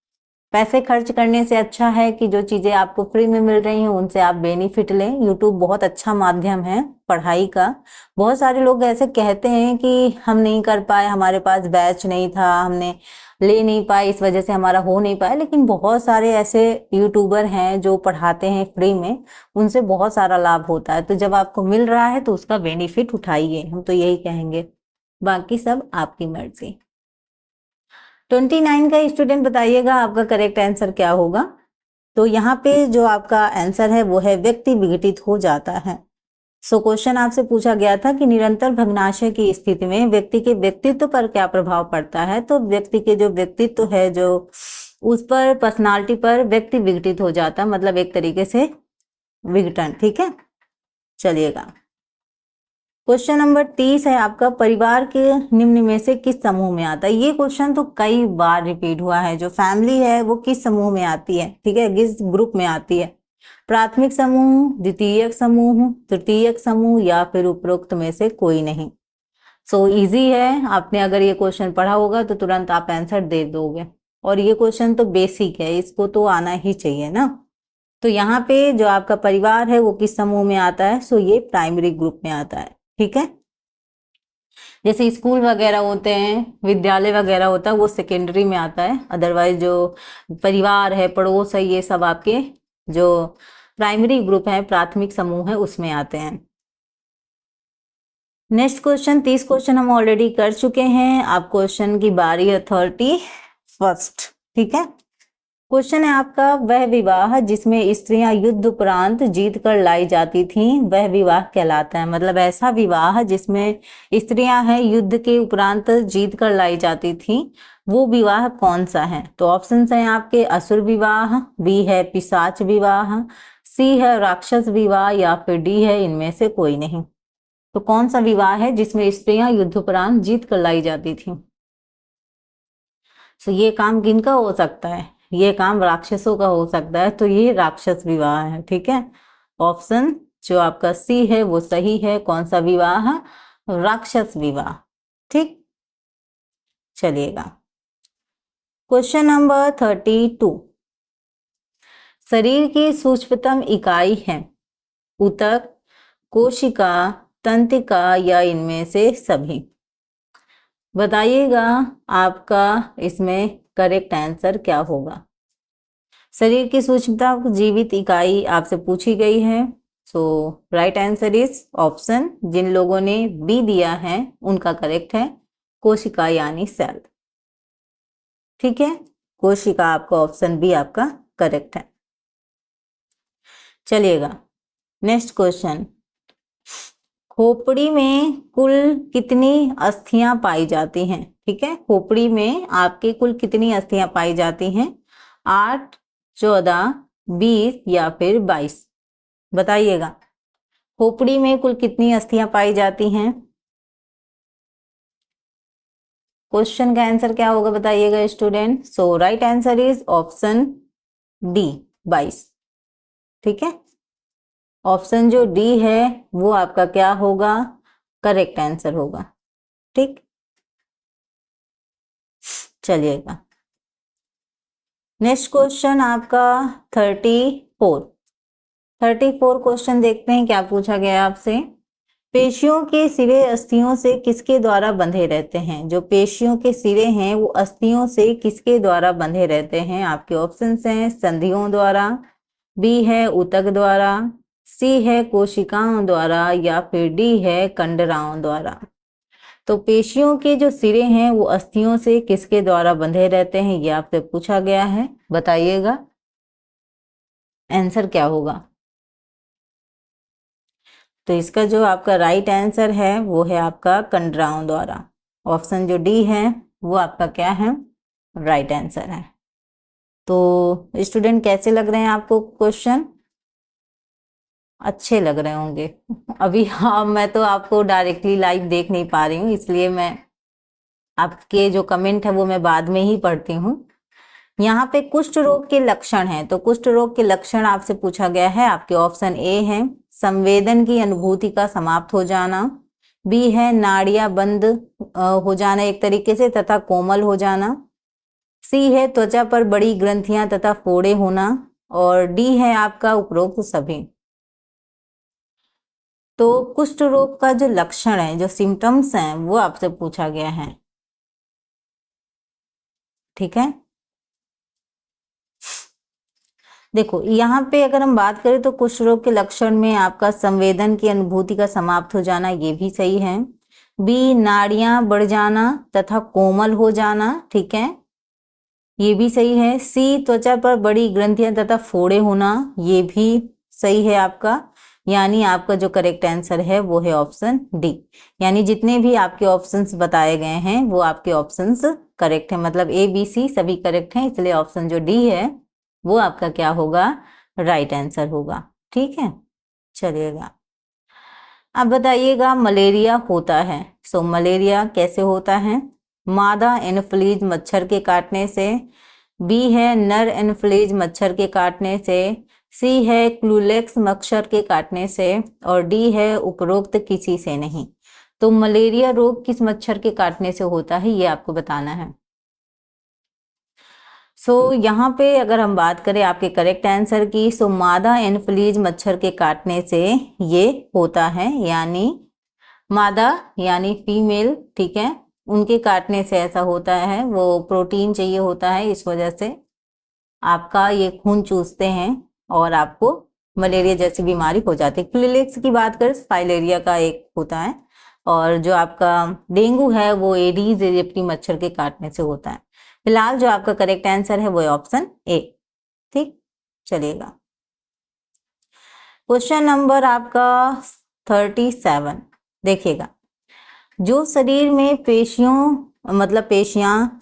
पैसे खर्च करने से अच्छा है कि जो चीज़ें आपको फ्री में मिल रही हैं उनसे आप बेनिफिट लें। यूट्यूब बहुत अच्छा माध्यम है पढ़ाई का। बहुत सारे लोग ऐसे कहते हैं कि हम नहीं कर पाए, हमारे पास बैच नहीं था, हमने ले नहीं पाए, इस वजह से हमारा हो नहीं पाया, लेकिन बहुत सारे ऐसे यूट्यूबर हैं जो पढ़ाते हैं फ्री में, उनसे बहुत सारा लाभ होता है। तो जब आपको मिल रहा है तो उसका बेनिफिट उठाइए, हम तो यही कहेंगे, बाकी सब आपकी मर्जी। 29 का स्टूडेंट बताइएगा आपका करेक्ट आंसर क्या होगा। तो यहाँ पे जो आपका आंसर है वो है व्यक्ति विघटित हो जाता है। सो क्वेश्चन आपसे पूछा गया था कि निरंतर भग्नाशय की स्थिति में व्यक्ति के व्यक्तित्व पर क्या प्रभाव पड़ता है। तो व्यक्ति के जो व्यक्तित्व है, जो उस पर पर्सनालिटी पर व्यक्ति विघटित हो जाता, मतलब एक तरीके से विघटन। ठीक है, चलिएगा क्वेश्चन नंबर 30 है आपका, परिवार के निम्न में से किस समूह में आता है। ये क्वेश्चन तो कई बार रिपीट हुआ है। जो फैमिली है वो किस समूह में आती है, ठीक है, किस ग्रुप में आती है। प्राथमिक समूह, द्वितीयक समूह, तृतीयक समूह, या फिर उपरोक्त में से कोई नहीं। सो इजी है, आपने अगर ये क्वेश्चन पढ़ा होगा तो तुरंत आप आंसर दे दोगे, और ये क्वेश्चन तो बेसिक है, इसको तो आना ही चाहिए ना। तो यहाँ पे जो आपका परिवार है वो किस समूह में आता है। सो ये प्राइमरी ग्रुप में आता है। ठीक है, जैसे स्कूल वगैरह होते हैं, विद्यालय वगैरह होता है, वो सेकेंडरी में आता है। अदरवाइज जो परिवार है, पड़ोस है, ये सब आपके जो प्राइमरी ग्रुप है, प्राथमिक समूह है, उसमें आते हैं। नेक्स्ट क्वेश्चन, 30 क्वेश्चन हम ऑलरेडी कर चुके हैं। अब क्वेश्चन की बारी है 31st। ठीक है, क्वेश्चन है आपका, वह विवाह जिसमें स्त्रियां युद्ध उपरांत जीत कर लाई जाती थीं वह विवाह कहलाता है। मतलब ऐसा विवाह जिसमें स्त्रियां हैं युद्ध के उपरांत जीत कर लाई जाती थीं, वो विवाह कौन सा है? तो ऑप्शंस हैं आपके, असुर विवाह, बी है पिशाच विवाह, सी है राक्षस विवाह, या फिर डी है इनमें से कोई नहीं। तो कौन सा विवाह है जिसमें स्त्रियां युद्ध उपरांत जीत कर लाई जाती थी? तो ये काम किनका हो सकता है? ये काम राक्षसों का हो सकता है, तो ये राक्षस विवाह है। ठीक है, ऑप्शन जो आपका सी है वो सही है। कौन सा विवाह? राक्षस विवाह। ठीक, चलिएगा क्वेश्चन नंबर 32। शरीर की सूक्ष्मतम इकाई है ऊतक, कोशिका, तंत्रिका, या इनमें से सभी? बताइएगा आपका इसमें करेक्ट आंसर क्या होगा। शरीर की सूक्ष्मतम जीवित इकाई आपसे पूछी गई है। सो राइट आंसर इज ऑप्शन, जिन लोगों ने बी दिया है उनका करेक्ट है, कोशिका यानी सेल। ठीक है, कोशिका आपका ऑप्शन बी आपका करेक्ट है। चलिएगा नेक्स्ट क्वेश्चन, खोपड़ी में कुल कितनी अस्थियां पाई जाती हैं? ठीक है, खोपड़ी में आपके कुल कितनी अस्थियां पाई जाती हैं? 8, 14, 20 या फिर 22? बताइएगा खोपड़ी में कुल कितनी अस्थियां पाई जाती हैं? क्वेश्चन का आंसर क्या होगा बताइएगा student. So right answer is option D, 22। ठीक है, ऑप्शन जो डी है वो आपका क्या होगा? करेक्ट आंसर होगा। ठीक, चलिएगा नेक्स्ट क्वेश्चन आपका 34 क्वेश्चन देखते हैं क्या पूछा गया आपसे। पेशियों के सिरे अस्थियों से किसके द्वारा बंधे रहते हैं? जो पेशियों के सिरे हैं वो अस्थियों से किसके द्वारा बंधे रहते हैं? आपके ऑप्शंस हैं, संधियों द्वारा, बी है ऊतक द्वारा, सी है कोशिकाओं द्वारा, या फिर डी है कंडराओं द्वारा। तो पेशियों के जो सिरे हैं वो अस्थियों से किसके द्वारा बंधे रहते हैं, ये आपसे पूछा गया है। बताइएगा आंसर क्या होगा। तो इसका जो आपका राइट आंसर है वो है आपका कंडराओं द्वारा। ऑप्शन जो डी है वो आपका क्या है? राइट आंसर है। तो स्टूडेंट कैसे लग रहे हैं आपको क्वेश्चन? अच्छे लग रहे होंगे। अभी हाँ, मैं तो आपको डायरेक्टली लाइव देख नहीं पा रही हूँ, इसलिए मैं आपके जो कमेंट है वो मैं बाद में ही पढ़ती हूँ। यहाँ पे कुष्ठ रोग के लक्षण हैं, तो कुष्ठ रोग के लक्षण आपसे पूछा गया है। आपके ऑप्शन ए है संवेदन की अनुभूति का समाप्त हो जाना, बी है नाड़ियां बंद हो जाना एक तरीके से तथा कोमल हो जाना, सी है त्वचा पर बड़ी ग्रंथियां तथा फोड़े होना, और डी है आपका उपरोक्त सभी। तो कुष्ठ रोग का जो लक्षण है, जो सिम्टम्स हैं, वो आपसे पूछा गया है। ठीक है, देखो यहाँ पे अगर हम बात करें तो कुष्ठ रोग के लक्षण में आपका संवेदन की अनुभूति का समाप्त हो जाना, ये भी सही है। बी नाड़ियां बढ़ जाना तथा कोमल हो जाना, ठीक है, ये भी सही है। सी त्वचा पर बड़ी ग्रंथियां तथा फोड़े होना, ये भी सही है आपका। यानी आपका जो करेक्ट आंसर है वो है ऑप्शन डी। यानी जितने भी आपके ऑप्शंस बताए गए हैं वो आपके ऑप्शंस करेक्ट है, मतलब ए बी सी सभी करेक्ट हैं, इसलिए ऑप्शन जो डी है वो आपका क्या होगा? राइट आंसर होगा। ठीक है, चलिएगा अब बताइएगा मलेरिया होता है। सो मलेरिया कैसे होता है? मादा एनोफिलीज मच्छर के काटने से, बी है नर एनोफिलीज मच्छर के काटने से, सी है क्लूलेक्स मच्छर के काटने से, और डी है उपरोक्त किसी से नहीं। तो मलेरिया रोग किस मच्छर के काटने से होता है ये आपको बताना है। यहाँ पे अगर हम बात करें आपके करेक्ट आंसर की, मादा एनोफिलीज मच्छर के काटने से ये होता है, यानी मादा यानी फीमेल, ठीक है, उनके काटने से ऐसा होता है। वो प्रोटीन चाहिए होता है, इस वजह से आपका ये खून चूसते हैं और आपको मलेरिया जैसी बीमारी हो जाती है। क्लिलेक्स की बात करें, फाइलेरिया का एक होता है, और जो आपका डेंगू है वो एडीज एजिप्टी मच्छर के काटने से होता है। फिलहाल जो आपका करेक्ट आंसर है वो है ऑप्शन ए। ठीक, चलिएगा क्वेश्चन नंबर आपका 37 देखिएगा। जो शरीर में पेशियां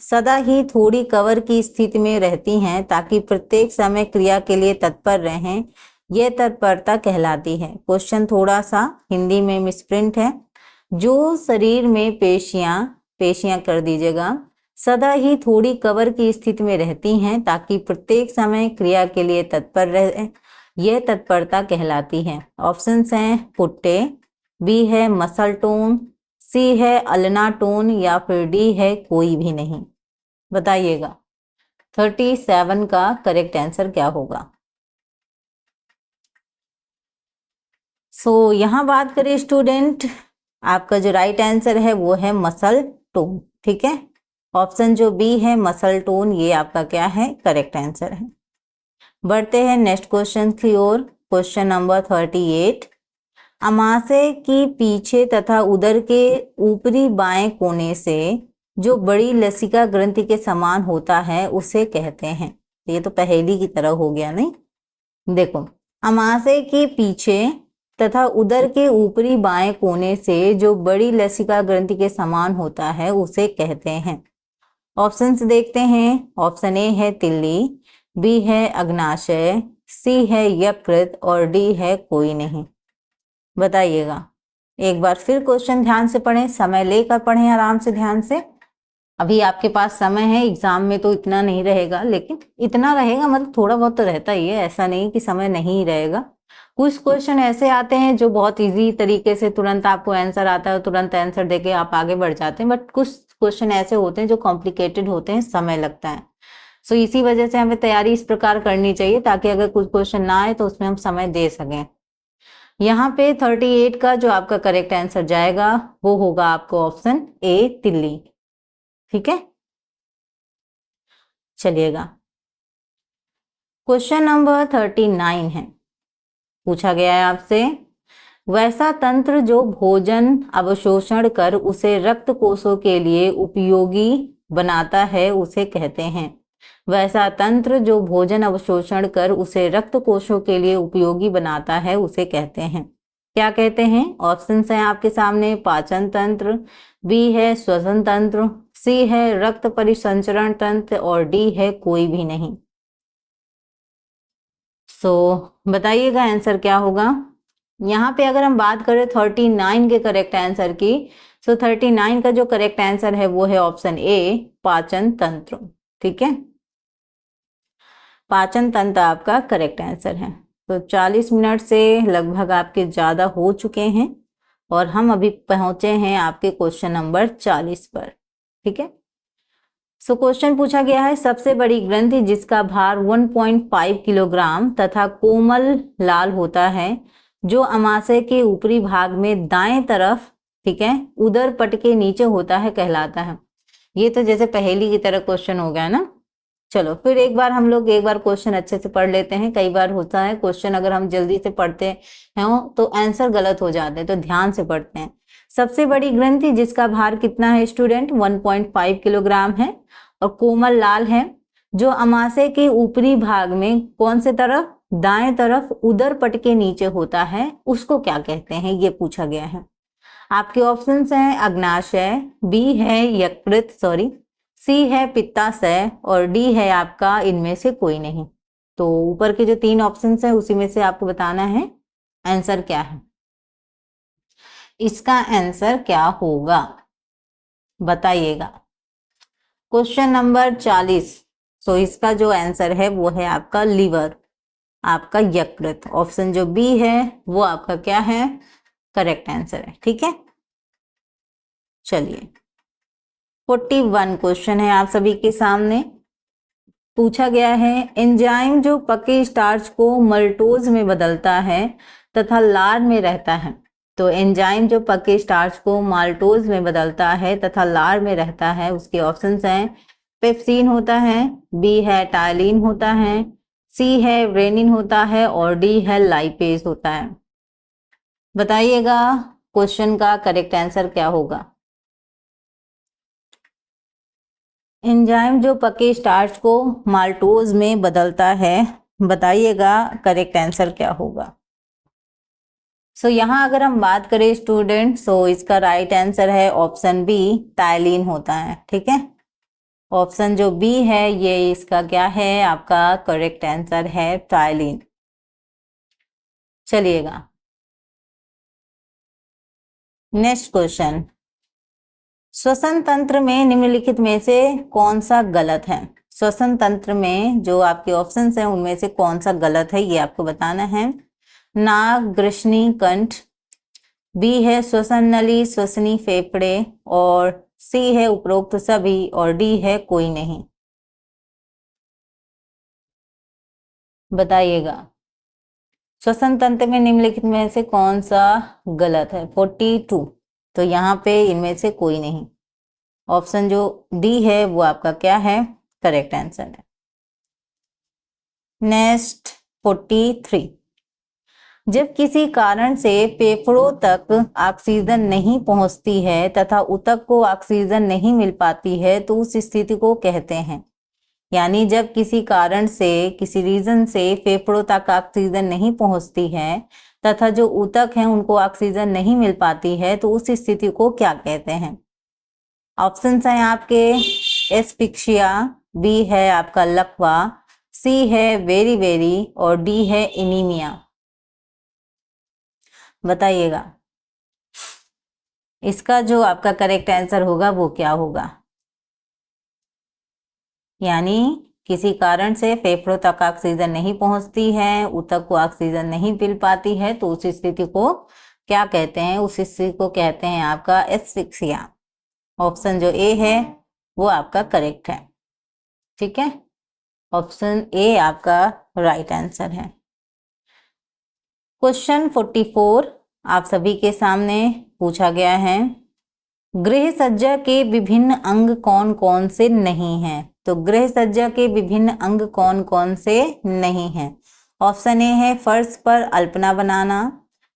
सदा ही थोड़ी कवर की स्थिति में रहती हैं ताकि प्रत्येक समय क्रिया के लिए तत्पर रहें, यह तत्परता कहलाती है। क्वेश्चन थोड़ा सा हिंदी में मिसप्रिंट है। जो शरीर में पेशियां कर दीजिएगा सदा ही थोड़ी कवर की स्थिति में रहती हैं ताकि प्रत्येक समय क्रिया के लिए तत्पर रहे, यह तत्परता कहलाती है। ऑप्शंस हैं पुट्टे, बी है मसल टोन, सी है अल्ना टोन या फिर डी है कोई भी नहीं। बताइएगा 37 का करेक्ट आंसर क्या होगा। यहां बात करें स्टूडेंट, आपका जो राइट आंसर है वो है मसल टोन। ठीक है, ऑप्शन जो बी है मसल टोन, ये आपका क्या है, करेक्ट आंसर है। बढ़ते हैं नेक्स्ट क्वेश्चन की ओर। Question number 38। अमाशय की पीछे तथा उदर के ऊपरी बाएं कोने से जो बड़ी लसिका ग्रंथि के समान होता है उसे कहते हैं। ये तो पहेली की तरह हो गया नहीं। देखो, अमाशय के पीछे तथा उदर के ऊपरी बाएं कोने से जो बड़ी लसिका ग्रंथि के समान होता है उसे कहते हैं। ऑप्शंस देखते हैं। ऑप्शन ए है तिल्ली, बी है अग्नाशय, सी है यकृत और डी है कोई नहीं। बताइएगा। एक बार फिर क्वेश्चन ध्यान से पढ़ें, समय लेकर पढ़ें आराम से ध्यान से। अभी आपके पास समय है, एग्जाम में तो इतना नहीं रहेगा, लेकिन इतना रहेगा, मतलब थोड़ा बहुत तो रहता ही है, ऐसा नहीं कि समय नहीं रहेगा। कुछ क्वेश्चन ऐसे आते हैं जो बहुत इजी तरीके से तुरंत आपको आंसर आता है, तुरंत आंसर देके आप आगे बढ़ जाते हैं, बट कुछ क्वेश्चन ऐसे होते हैं जो कॉम्प्लिकेटेड होते हैं, समय लगता है। सो इसी वजह से हमें तैयारी इस प्रकार करनी चाहिए ताकि अगर कुछ क्वेश्चन ना आए तो उसमें हम समय दे सकें। यहाँ पे 38 का जो आपका करेक्ट आंसर जाएगा वो होगा आपको ऑप्शन ए तिल्ली। ठीक है, चलिएगा क्वेश्चन नंबर 39 है। पूछा गया है आपसे, वैसा तंत्र जो भोजन अवशोषण कर उसे रक्त कोशों के लिए उपयोगी बनाता है उसे कहते हैं। वैसा तंत्र जो भोजन अवशोषण कर उसे रक्त कोशों के लिए उपयोगी बनाता है उसे कहते हैं। क्या कहते हैं? ऑप्शंस हैं आपके सामने। पाचन तंत्र, बी है श्वसन तंत्र, सी है रक्त परिसंचरण तंत्र और डी है कोई भी नहीं। बताइएगा आंसर क्या होगा। यहाँ पे अगर हम बात करें 39 के करेक्ट आंसर की, 39 का जो करेक्ट आंसर है वो है ऑप्शन ए पाचन तंत्र। ठीक है, पाचन तंत्र आपका करेक्ट आंसर है। 40 मिनट से लगभग आपके ज्यादा हो चुके हैं और हम अभी पहुंचे हैं आपके क्वेश्चन नंबर 40 पर। ठीक है, क्वेश्चन पूछा गया है, सबसे बड़ी ग्रंथि जिसका भार 1.5 किलोग्राम तथा कोमल लाल होता है जो अमाशय के ऊपरी भाग में दाएं तरफ, ठीक है, उदर पट के नीचे होता है कहलाता है। ये तो जैसे पहेली की तरह क्वेश्चन हो गया ना। चलो फिर एक बार हम लोग एक बार क्वेश्चन अच्छे से पढ़ लेते हैं। कई बार होता है क्वेश्चन अगर हम जल्दी से पढ़ते हैं तो आंसर गलत हो जाते हैं, तो ध्यान से पढ़ते हैं। सबसे बड़ी ग्रंथि जिसका भार कितना है स्टूडेंट? 1.5 किलोग्राम है और कोमल लाल है जो अमाशय के ऊपरी भाग में कौन से तरफ? दाएं तरफ उदर पट के नीचे होता है, उसको क्या कहते हैं ये पूछा गया है। आपके ऑप्शंस हैं अग्नाशय, बी है यकृत, सी है पित्ताशय और डी है आपका इनमें से कोई नहीं। तो ऊपर के जो 3 ऑप्शंस हैं उसी में से आपको बताना है आंसर क्या है। इसका आंसर क्या होगा बताइएगा। क्वेश्चन नंबर 40, इसका जो आंसर है वो है आपका लीवर, आपका यकृत। ऑप्शन जो बी है वो आपका क्या है? करेक्ट आंसर है। ठीक है, चलिए 41 क्वेश्चन है आप सभी के सामने। पूछा गया है, एंजाइम जो पके स्टार्च को मल्टोज में बदलता है तथा लार में रहता है। तो एंजाइम जो पके स्टार्च को माल्टोज में बदलता है तथा लार में रहता है, उसके ऑप्शंस हैं पेप्सिन होता है, बी है टायलिन होता है, सी है रेनिन होता है और डी है लाइपेज होता है। बताइएगा क्वेश्चन का करेक्ट आंसर क्या होगा। एंजाइम जो पके स्टार्च को माल्टोज में बदलता है, बताइएगा करेक्ट आंसर क्या होगा। सो यहाँ अगर हम बात करें स्टूडेंट, सो इसका राइट आंसर है ऑप्शन बी, टाइलिन होता है। ठीक है, ऑप्शन जो बी है ये इसका क्या है, आपका करेक्ट आंसर है टाइलिन। चलिएगा नेक्स्ट क्वेश्चन, श्वसन तंत्र में निम्नलिखित में से कौन सा गलत है। श्वसन तंत्र में जो आपके ऑप्शंस हैं उनमें से कौन सा गलत है ये आपको बताना है। नाक, ग्रसनी, कंठ, बी है श्वसन नली, श्वसनी फेफड़े, और सी है उपरोक्त सभी, और डी है कोई नहीं। बताइएगा श्वसन तंत्र में निम्नलिखित में से कौन सा गलत है। 42, तो यहाँ पे इनमें से कोई नहीं। ऑप्शन जो डी है वो आपका क्या है, करेक्ट आंसर है। नेक्स्ट 43, जब किसी कारण से फेफड़ों तक ऑक्सीजन नहीं पहुंचती है तथा ऊतक को ऑक्सीजन नहीं मिल पाती है तो उस स्थिति को कहते हैं। यानी जब किसी कारण से, किसी रीजन से फेफड़ों तक ऑक्सीजन नहीं पहुंचती है तथा जो ऊतक हैं उनको ऑक्सीजन नहीं मिल पाती है तो उस स्थिति को क्या कहते हैं। ऑप्शंस हैं आपके एस्फिक्सिया, बी है आपका लकवा, सी है वेरी वेरी, और डी है एनीमिया। बताइएगा इसका जो आपका करेक्ट आंसर होगा वो क्या होगा। यानी किसी कारण से फेफड़ों तक ऑक्सीजन नहीं पहुंचती है, ऊतक को ऑक्सीजन नहीं मिल पाती है तो उस स्थिति को क्या कहते हैं, उस स्थिति को कहते हैं आपका एस्फिक्सिया। ऑप्शन जो ए है वो आपका करेक्ट है। ठीक है, ऑप्शन ए आपका राइट आंसर है। क्वेश्चन 44 आप सभी के सामने पूछा गया है, गृह सज्जा के विभिन्न अंग कौन कौन से नहीं हैं। तो गृह सज्जा के विभिन्न अंग कौन कौन से नहीं हैं। ऑप्शन ए है फर्श पर अल्पना बनाना,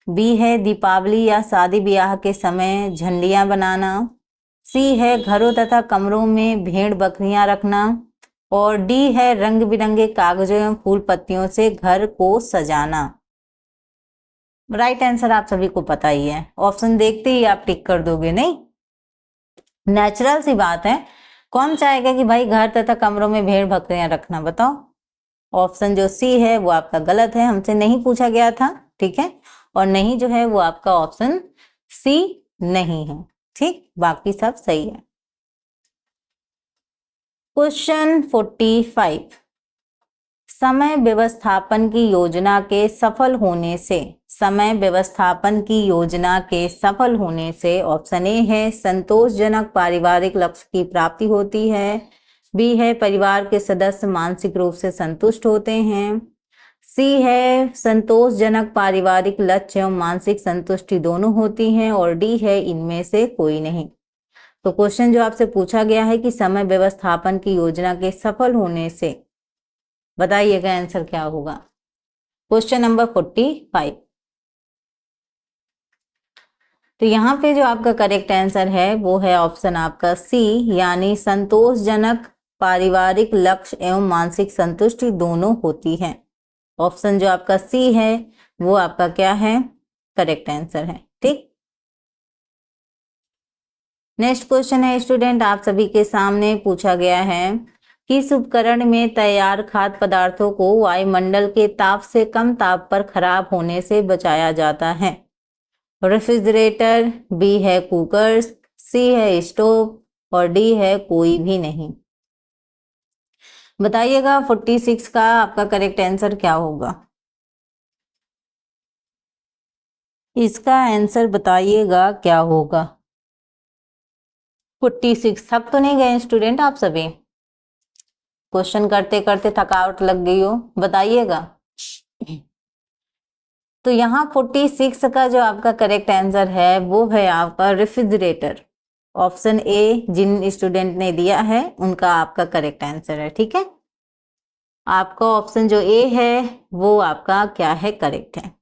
बी है दीपावली या शादी ब्याह के समय झंडियां बनाना, सी है घरों तथा कमरों में भेड़ बकरियां रखना, और डी है रंग बिरंगे कागजों एवं फूल पत्तियों से घर को सजाना। राइट आंसर आप सभी को पता ही है, ऑप्शन देखते ही आप टिक कर दोगे नहीं। नेचुरल सी बात है, कौन चाहेगा कि भाई घर तथा कमरों में भेड़ बकरियां रखना। बताओ, ऑप्शन जो सी है वो आपका गलत है, हमसे नहीं पूछा गया था। ठीक है, और नहीं जो है वो आपका ऑप्शन सी नहीं है। ठीक, बाकी सब सही है। क्वेश्चन 45, समय व्यवस्थापन की योजना के सफल होने से, समय व्यवस्थापन की योजना के सफल होने से ऑप्शन ए है संतोषजनक पारिवारिक लक्ष्य की प्राप्ति होती है, बी है परिवार के सदस्य मानसिक रूप से संतुष्ट होते हैं, सी है संतोषजनक पारिवारिक लक्ष्य एवं मानसिक संतुष्टि दोनों होती हैं, और डी है इनमें से कोई नहीं। तो क्वेश्चन जो आपसे पूछा गया है कि समय व्यवस्थापन की योजना के सफल होने से, बताइएगा आंसर क्या होगा। क्वेश्चन नंबर 45, तो यहाँ पे जो आपका करेक्ट आंसर है वो है ऑप्शन आपका सी, यानी संतोषजनक पारिवारिक लक्ष्य एवं मानसिक संतुष्टि दोनों होती है। ऑप्शन जो आपका सी है वो आपका क्या है, करेक्ट आंसर है। ठीक, नेक्स्ट क्वेश्चन है स्टूडेंट आप सभी के सामने पूछा गया है, किस उपकरण में तैयार खाद्य पदार्थों को वायुमंडल के ताप से कम ताप पर खराब होने से बचाया जाता है। रेफ्रिजरेटर, बी है कुकर, सी है स्टोव, और डी है कोई भी नहीं। बताइएगा 46 का आपका करेक्ट आंसर क्या होगा। इसका आंसर बताइएगा क्या होगा। 46 थक तो नहीं गए स्टूडेंट आप सभी, क्वेश्चन करते करते थकावट लग गई हो, बताइएगा। तो यहाँ 46 का जो आपका करेक्ट आंसर है वो है आपका रेफ्रिजरेटर। ऑप्शन ए जिन स्टूडेंट ने दिया है उनका आपका करेक्ट आंसर है। ठीक है, आपका ऑप्शन जो ए है वो आपका क्या है, करेक्ट है।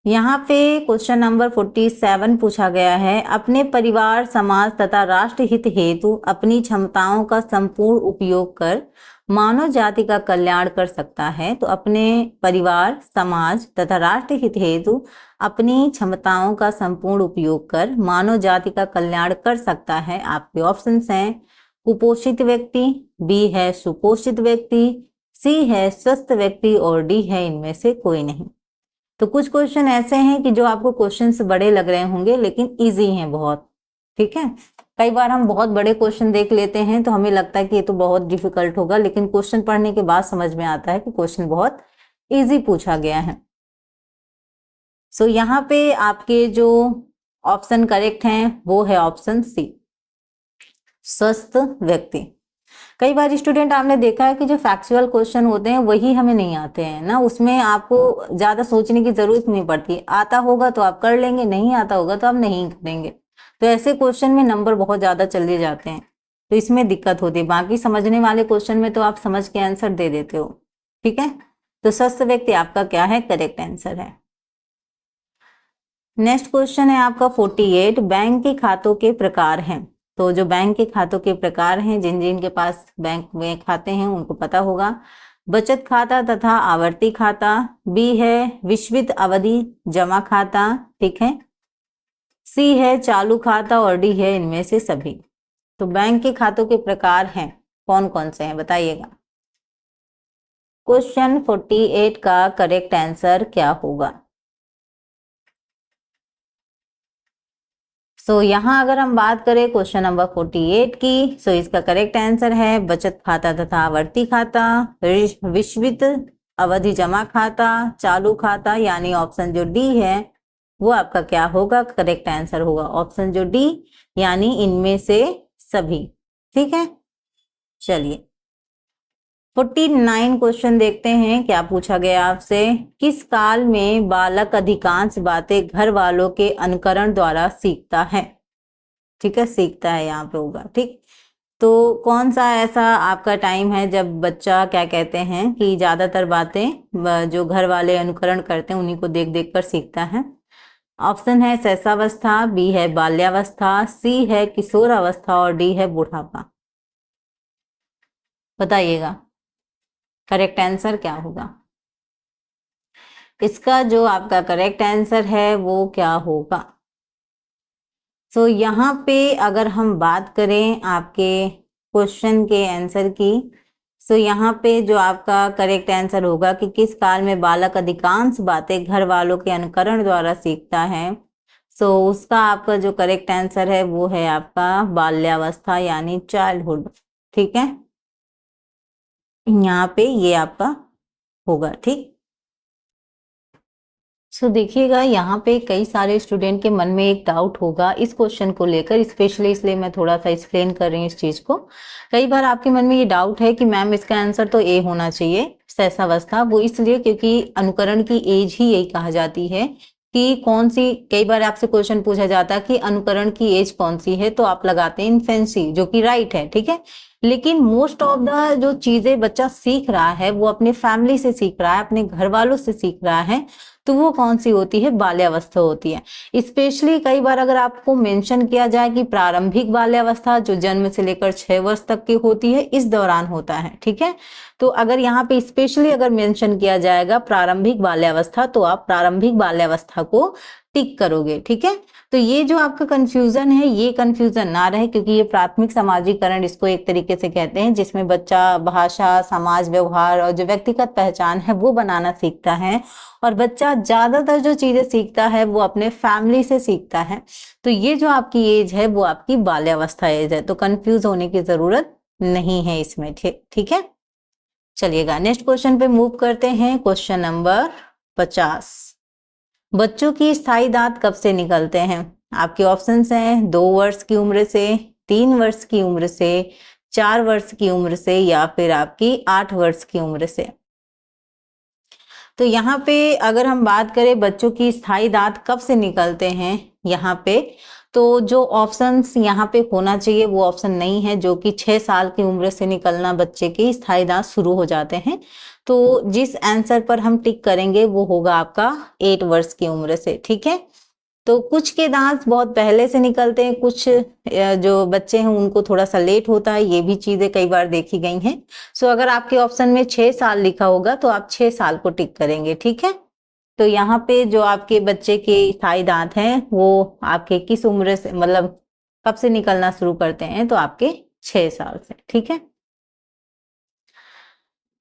यहाँ पे क्वेश्चन नंबर 47 पूछा गया है, अपने परिवार, समाज तथा राष्ट्र हित हेतु अपनी क्षमताओं का संपूर्ण उपयोग कर मानव जाति का कल्याण कर सकता है। तो अपने परिवार, समाज तथा राष्ट्र हित हेतु अपनी क्षमताओं का संपूर्ण उपयोग कर मानव जाति का कल्याण कर सकता है। आपके ऑप्शंस हैं कुपोषित व्यक्ति, बी है सुपोषित व्यक्ति, सी है स्वस्थ व्यक्ति और डी है इनमें से कोई नहीं। तो कुछ क्वेश्चन ऐसे हैं कि जो आपको क्वेश्चंस बड़े लग रहे होंगे लेकिन इजी हैं बहुत, ठीक है। कई बार हम बहुत बड़े क्वेश्चन देख लेते हैं तो हमें लगता है कि ये तो बहुत डिफिकल्ट होगा, लेकिन क्वेश्चन पढ़ने के बाद समझ में आता है कि क्वेश्चन बहुत इजी पूछा गया है। सो यहाँ पे आपके जो ऑप्शन करेक्ट हैं वो है ऑप्शन सी, स्वस्थ व्यक्ति। कई बार स्टूडेंट आपने देखा है कि जो फैक्चुअल क्वेश्चन होते हैं वही हमें नहीं आते हैं ना, उसमें आपको ज्यादा सोचने की जरूरत नहीं पड़ती, आता होगा तो आप कर लेंगे, नहीं आता होगा तो आप नहीं करेंगे। तो ऐसे क्वेश्चन में नंबर बहुत ज्यादा चले जाते हैं, तो इसमें दिक्कत होती है। बाकी समझने वाले क्वेश्चन में तो आप समझ के आंसर दे देते हो, ठीक है। तो स्वस्थ व्यक्ति आपका क्या है, करेक्ट आंसर है। नेक्स्ट क्वेश्चन है आपका 48, बैंक के खातों के प्रकार हैं। तो जो बैंक के खातों के प्रकार हैं, जिन जिन के पास बैंक में खाते हैं उनको पता होगा, बचत खाता तथा आवर्ती खाता, बी है विश्वित अवधि जमा खाता, ठीक है, सी है चालू खाता और डी है इनमें से सभी। तो बैंक के खातों के प्रकार हैं कौन कौन से हैं बताइएगा। क्वेश्चन 48 का करेक्ट आंसर क्या होगा। सो यहाँ अगर हम बात करें क्वेश्चन नंबर 48 की, सो इसका करेक्ट आंसर है बचत खाता तथा आवर्ती खाता, विश्वित अवधि जमा खाता, चालू खाता, यानी ऑप्शन जो डी है वो आपका क्या होगा, करेक्ट आंसर होगा ऑप्शन जो डी, यानी इनमें से सभी, ठीक है। चलिए 49 क्वेश्चन देखते हैं क्या पूछा गया आपसे। किस काल में बालक अधिकांश बातें घर वालों के अनुकरण द्वारा सीखता है, ठीक है, सीखता है यहाँ पे होगा, ठीक। तो कौन सा ऐसा आपका टाइम है जब बच्चा क्या कहते हैं कि ज्यादातर बातें जो घर वाले अनुकरण करते हैं उन्हीं को देख देख कर सीखता है। ऑप्शन है शैशवावस्था, बी है बाल्यावस्था, सी है किशोरावस्था और डी है बुढ़ापा। बताइएगा करेक्ट आंसर क्या होगा। इसका जो आपका करेक्ट आंसर है वो क्या होगा। सो यहाँ पे अगर हम बात करें आपके क्वेश्चन के आंसर की, सो यहाँ पे जो आपका करेक्ट आंसर होगा कि किस काल में बालक अधिकांश बातें घर वालों के अनुकरण द्वारा सीखता है, सो उसका आपका जो करेक्ट आंसर है वो है आपका बाल्यावस्था यानी चाइल्डहुड, ठीक है। यहाँ पे ये आपका होगा, ठीक। सो देखिएगा यहाँ पे कई सारे स्टूडेंट के मन में एक डाउट होगा इस क्वेश्चन को लेकर, स्पेशली इसलिए मैं थोड़ा सा एक्सप्लेन कर रही हूँ इस चीज को। कई बार आपके मन में ये डाउट है कि मैम इसका आंसर तो ए होना चाहिए, शैशवावस्था। वो इसलिए क्योंकि अनुकरण की एज ही यही कहा जाती है कि कौन सी, कई बार आपसे क्वेश्चन पूछा जाता है कि अनुकरण की एज कौन सी है, तो आप लगाते हैं इन्फेंसी, जो कि राइट है, ठीक है। लेकिन मोस्ट ऑफ द जो चीजें बच्चा सीख रहा है वो अपने फैमिली से सीख रहा है, अपने घर वालों से सीख रहा है, तो वो कौन सी होती है, बाल्यावस्था होती है। स्पेशली कई बार अगर आपको मेंशन किया जाए कि प्रारंभिक बाल्यावस्था जो जन्म से लेकर 6 वर्ष तक की होती है, इस दौरान होता है, ठीक है। तो अगर यहाँ पे स्पेशली अगर मेंशन किया जाएगा प्रारंभिक बाल्यावस्था, तो आप प्रारंभिक बाल्यावस्था को टिक करोगे, ठीक है। तो ये जो आपका कंफ्यूजन है ये कंफ्यूजन ना रहे, क्योंकि ये प्राथमिक सामाजिकरण इसको एक तरीके से कहते हैं, जिसमें बच्चा भाषा, समाज व्यवहार और जो व्यक्तिगत पहचान है वो बनाना सीखता है। और बच्चा ज्यादातर जो चीजें सीखता है वो अपने फैमिली से सीखता है। तो ये जो आपकी एज है वो आपकी बाल्यावस्था एज है, तो कंफ्यूज होने की जरूरत नहीं है इसमें, ठीक है। चलिएगा नेक्स्ट क्वेश्चन पे मूव करते हैं। क्वेश्चन नंबर 50, बच्चों की स्थायी दांत कब से निकलते हैं। आपके ऑप्शंस हैं 2 वर्ष की उम्र से, 3 वर्ष की उम्र से, 4 वर्ष की उम्र से या फिर आपकी 8 वर्ष की उम्र से। तो यहाँ पे अगर हम बात करें बच्चों की स्थायी दांत कब से निकलते हैं यहाँ पे, तो जो ऑप्शंस यहाँ पे होना चाहिए वो ऑप्शन नहीं है, जो कि 6 साल की उम्र से निकलना बच्चे के स्थायी दांत शुरू हो जाते हैं। तो जिस आंसर पर हम टिक करेंगे वो होगा आपका 8 वर्ष की उम्र से, ठीक है। तो कुछ के दांत बहुत पहले से निकलते हैं, कुछ जो बच्चे हैं उनको थोड़ा सा लेट होता है, ये भी चीजें कई बार देखी गई हैं। सो अगर आपके ऑप्शन में 6 साल लिखा होगा तो आप 6 साल को टिक करेंगे, ठीक है। तो यहाँ पे जो आपके बच्चे के स्थायी दांत हैं वो आपके किस उम्र से, मतलब कब से निकलना शुरू करते हैं, तो आपके 6 साल से, ठीक है।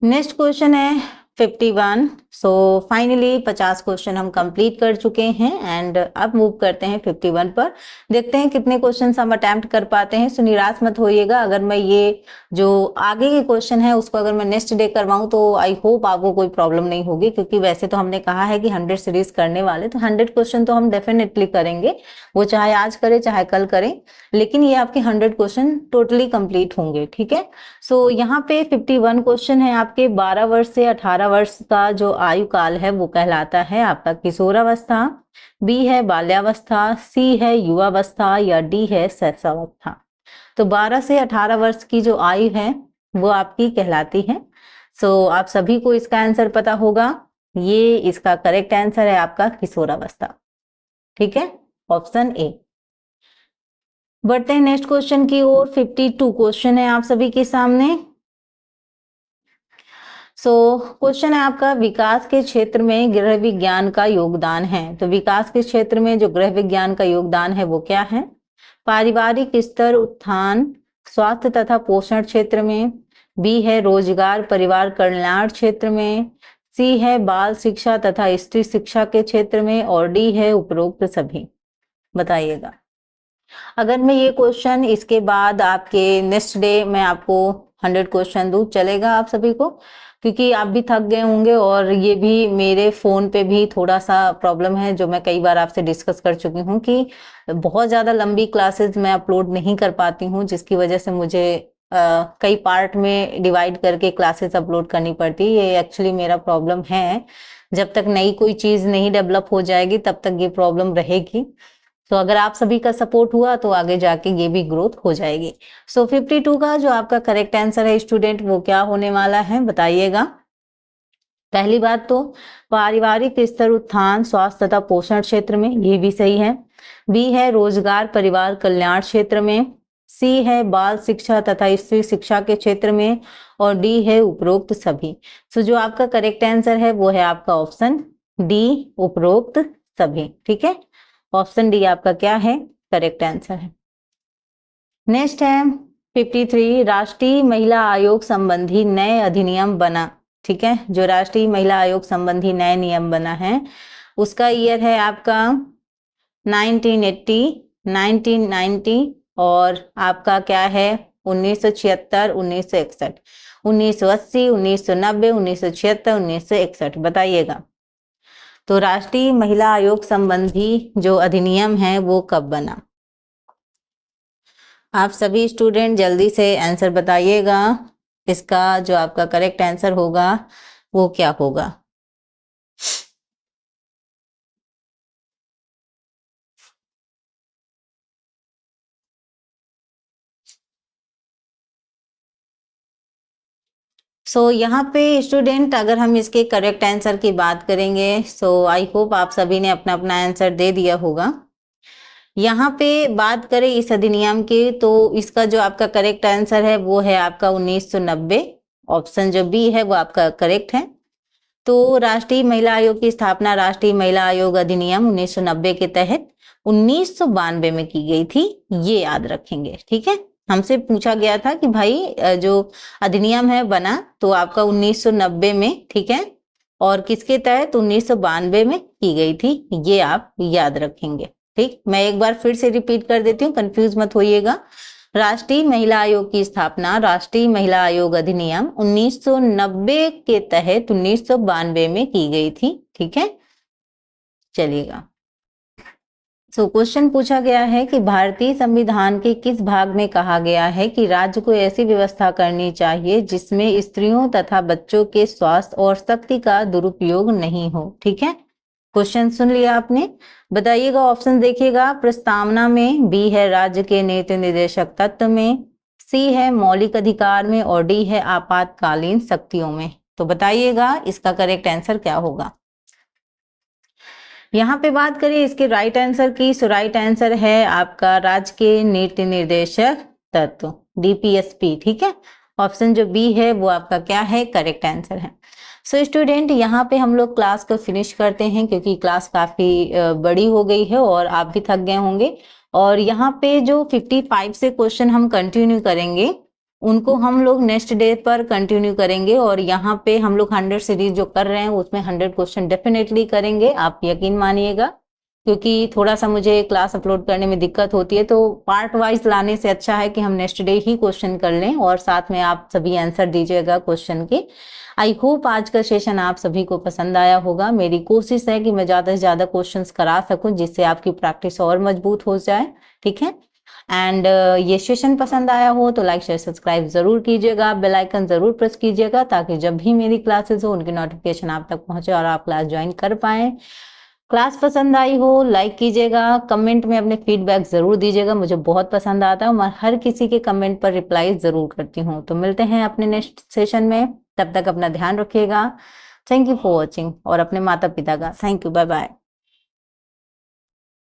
नेक्स्ट क्वेश्चन है 51। सो फाइनली 50 क्वेश्चन हम कंप्लीट कर चुके हैं एंड अब मूव करते हैं 51 पर। देखते हैं कितने क्वेश्चन हम अटेम्प्ट कर पाते हैं। सो निराश मत होइएगा, अगर मैं ये जो आगे के क्वेश्चन है उसको अगर मैं नेक्स्ट डे करवाऊं तो आई होप आपको कोई प्रॉब्लम नहीं होगी, क्योंकि वैसे तो हमने कहा है कि 100 सीरीज करने वाले, तो 100 क्वेश्चन तो हम डेफिनेटली करेंगे, वो चाहे आज करें चाहे कल करें, लेकिन ये आपके 100 क्वेश्चन टोटली कंप्लीट होंगे, ठीक है। सो यहाँ पे 51 क्वेश्चन है आपके। 12 वर्ष से 18 वर्ष का जो आयु काल है वो कहलाता है आपका किशोरावस्था, बी है बाल्यावस्था, सी है युवावस्था या डी है शैशवावस्था। तो 12 से 18 वर्ष की जो आयु है वो आपकी कहलाती है। सो आप सभी को इसका आंसर पता होगा, ये इसका करेक्ट आंसर है आपका किशोरावस्था, ठीक है, ऑप्शन ए। बढ़ते हैं नेक्स्ट क्वेश्चन की ओर। 52 क्वेश्चन है आप सभी के सामने। क्वेश्चन है आपका, विकास के क्षेत्र में गृह विज्ञान का योगदान है। तो विकास के क्षेत्र में जो गृह विज्ञान का योगदान है वो क्या है? पारिवारिक स्तर उत्थान, स्वास्थ्य तथा पोषण क्षेत्र में, बी है रोजगार परिवार कल्याण क्षेत्र में, सी है बाल शिक्षा तथा स्त्री शिक्षा के क्षेत्र में, और डी है उपरोक्त सभी। बताइएगा। अगर मैं ये क्वेश्चन इसके बाद आपके नेक्स्ट डे मैं आपको 100 क्वेश्चन दूं, चलेगा आप सभी को? क्योंकि आप भी थक गए होंगे और ये भी मेरे फोन पे भी थोड़ा सा प्रॉब्लम है, जो मैं कई बार आपसे डिस्कस कर चुकी हूँ कि बहुत ज्यादा लंबी क्लासेस मैं अपलोड नहीं कर पाती हूँ, जिसकी वजह से मुझे कई पार्ट में डिवाइड करके क्लासेस अपलोड करनी पड़ती है। ये एक्चुअली मेरा प्रॉब्लम है, जब तक नई कोई चीज नहीं डेवलप हो जाएगी तब तक ये प्रॉब्लम रहेगी। तो अगर आप सभी का सपोर्ट हुआ तो आगे जाके ये भी ग्रोथ हो जाएगी। 52 का जो आपका करेक्ट आंसर है स्टूडेंट वो क्या होने वाला है, बताइएगा। पहली बात तो पारिवारिक स्तर उत्थान स्वास्थ्य तथा पोषण क्षेत्र में, ये भी सही है। बी है रोजगार परिवार कल्याण क्षेत्र में, सी है बाल शिक्षा तथा स्त्री शिक्षा के क्षेत्र में, और डी है उपरोक्त सभी। सो जो आपका करेक्ट आंसर है वो है आपका ऑप्शन डी, उपरोक्त सभी, ठीक है। ऑप्शन डी आपका क्या है, करेक्ट आंसर है। नेक्स्ट है 53, राष्ट्रीय महिला आयोग संबंधी नए अधिनियम बना, ठीक है। जो राष्ट्रीय महिला आयोग संबंधी नए नियम बना है उसका ईयर है आपका 1980, 1990 और आपका क्या है 1976, 1961, 1980, 1990, 1976, 1961। बताइएगा। तो राष्ट्रीय महिला आयोग संबंधी जो अधिनियम है वो कब बना? आप सभी स्टूडेंट जल्दी से आंसर बताइएगा। इसका जो आपका करेक्ट आंसर होगा वो क्या होगा? यहाँ पे स्टूडेंट अगर हम इसके करेक्ट आंसर की बात करेंगे, आई होप आप सभी ने अपना अपना आंसर दे दिया होगा। यहाँ पे बात करें इस अधिनियम की तो इसका जो आपका करेक्ट आंसर है वो है आपका 1990। ऑप्शन जो बी है वो आपका करेक्ट है। तो राष्ट्रीय महिला आयोग की स्थापना राष्ट्रीय महिला आयोग अधिनियम 1990 के तहत 1992 में की गई थी, ये याद रखेंगे, ठीक है। हमसे पूछा गया था कि भाई जो अधिनियम है बना तो आपका 1990 में, ठीक है, और किसके तहत 1992 में की गई थी, ये आप याद रखेंगे, ठीक। मैं एक बार फिर से रिपीट कर देती हूँ, कंफ्यूज मत होइएगा। राष्ट्रीय महिला आयोग की स्थापना राष्ट्रीय महिला आयोग अधिनियम 1990 के तहत 1992 में की गई थी, ठीक है। चलिएगा। क्वेश्चन पूछा गया है कि भारतीय संविधान के किस भाग में कहा गया है कि राज्य को ऐसी व्यवस्था करनी चाहिए जिसमें स्त्रियों तथा बच्चों के स्वास्थ्य और शक्ति का दुरुपयोग नहीं हो। ठीक है, क्वेश्चन सुन लिया आपने, बताइएगा। ऑप्शन देखिएगा, प्रस्तावना में, बी है राज्य के नीति निर्देशक तत्व में, सी है मौलिक अधिकार में और डी है आपातकालीन शक्तियों में। तो बताइएगा इसका करेक्ट आंसर क्या होगा। यहाँ पे बात करें इसके राइट आंसर की, सो राइट आंसर है आपका राज्य के नीति निर्देशक तत्व, डीपीएसपी। ठीक है, ऑप्शन जो बी है वो आपका क्या है, करेक्ट आंसर है। सो स्टूडेंट, यहाँ पे हम लोग क्लास को फिनिश करते हैं क्योंकि क्लास काफी बड़ी हो गई है और आप भी थक गए होंगे। और यहाँ पे जो 55 से क्वेश्चन हम कंटिन्यू करेंगे उनको हम लोग नेक्स्ट डे पर कंटिन्यू करेंगे। और यहाँ पे हम लोग 100 सीरीज जो कर रहे हैं उसमें 100 क्वेश्चन डेफिनेटली करेंगे, आप यकीन मानिएगा। क्योंकि थोड़ा सा मुझे क्लास अपलोड करने में दिक्कत होती है, तो पार्ट वाइज लाने से अच्छा है कि हम नेक्स्ट डे ही क्वेश्चन कर लें और साथ में आप सभी आंसर दीजिएगा क्वेश्चन के। आई होप आज का सेशन आप सभी को पसंद आया होगा। मेरी कोशिश है कि मैं ज़्यादा से ज़्यादा क्वेश्चंस करा सकूं जिससे आपकी प्रैक्टिस और मजबूत हो जाए। ठीक है, एंड ये सेशन पसंद आया हो तो लाइक शेयर सब्सक्राइब जरूर कीजिएगा, बेल आइकन जरूर प्रेस कीजिएगा ताकि जब भी मेरी क्लासेस हो उनकी नोटिफिकेशन आप तक पहुंचे और आप क्लास ज्वाइन कर पाए। क्लास पसंद आई हो लाइक कीजिएगा, कमेंट में अपने फीडबैक जरूर दीजिएगा, मुझे बहुत पसंद आता है। मैं हर किसी के कमेंट पर रिप्लाई जरूर करती हूँ। तो मिलते हैं अपने नेक्स्ट सेशन में, तब तक अपना ध्यान रखिएगा। थैंक यू फॉर वॉचिंग और अपने माता पिता का थैंक यू, बाय बाय।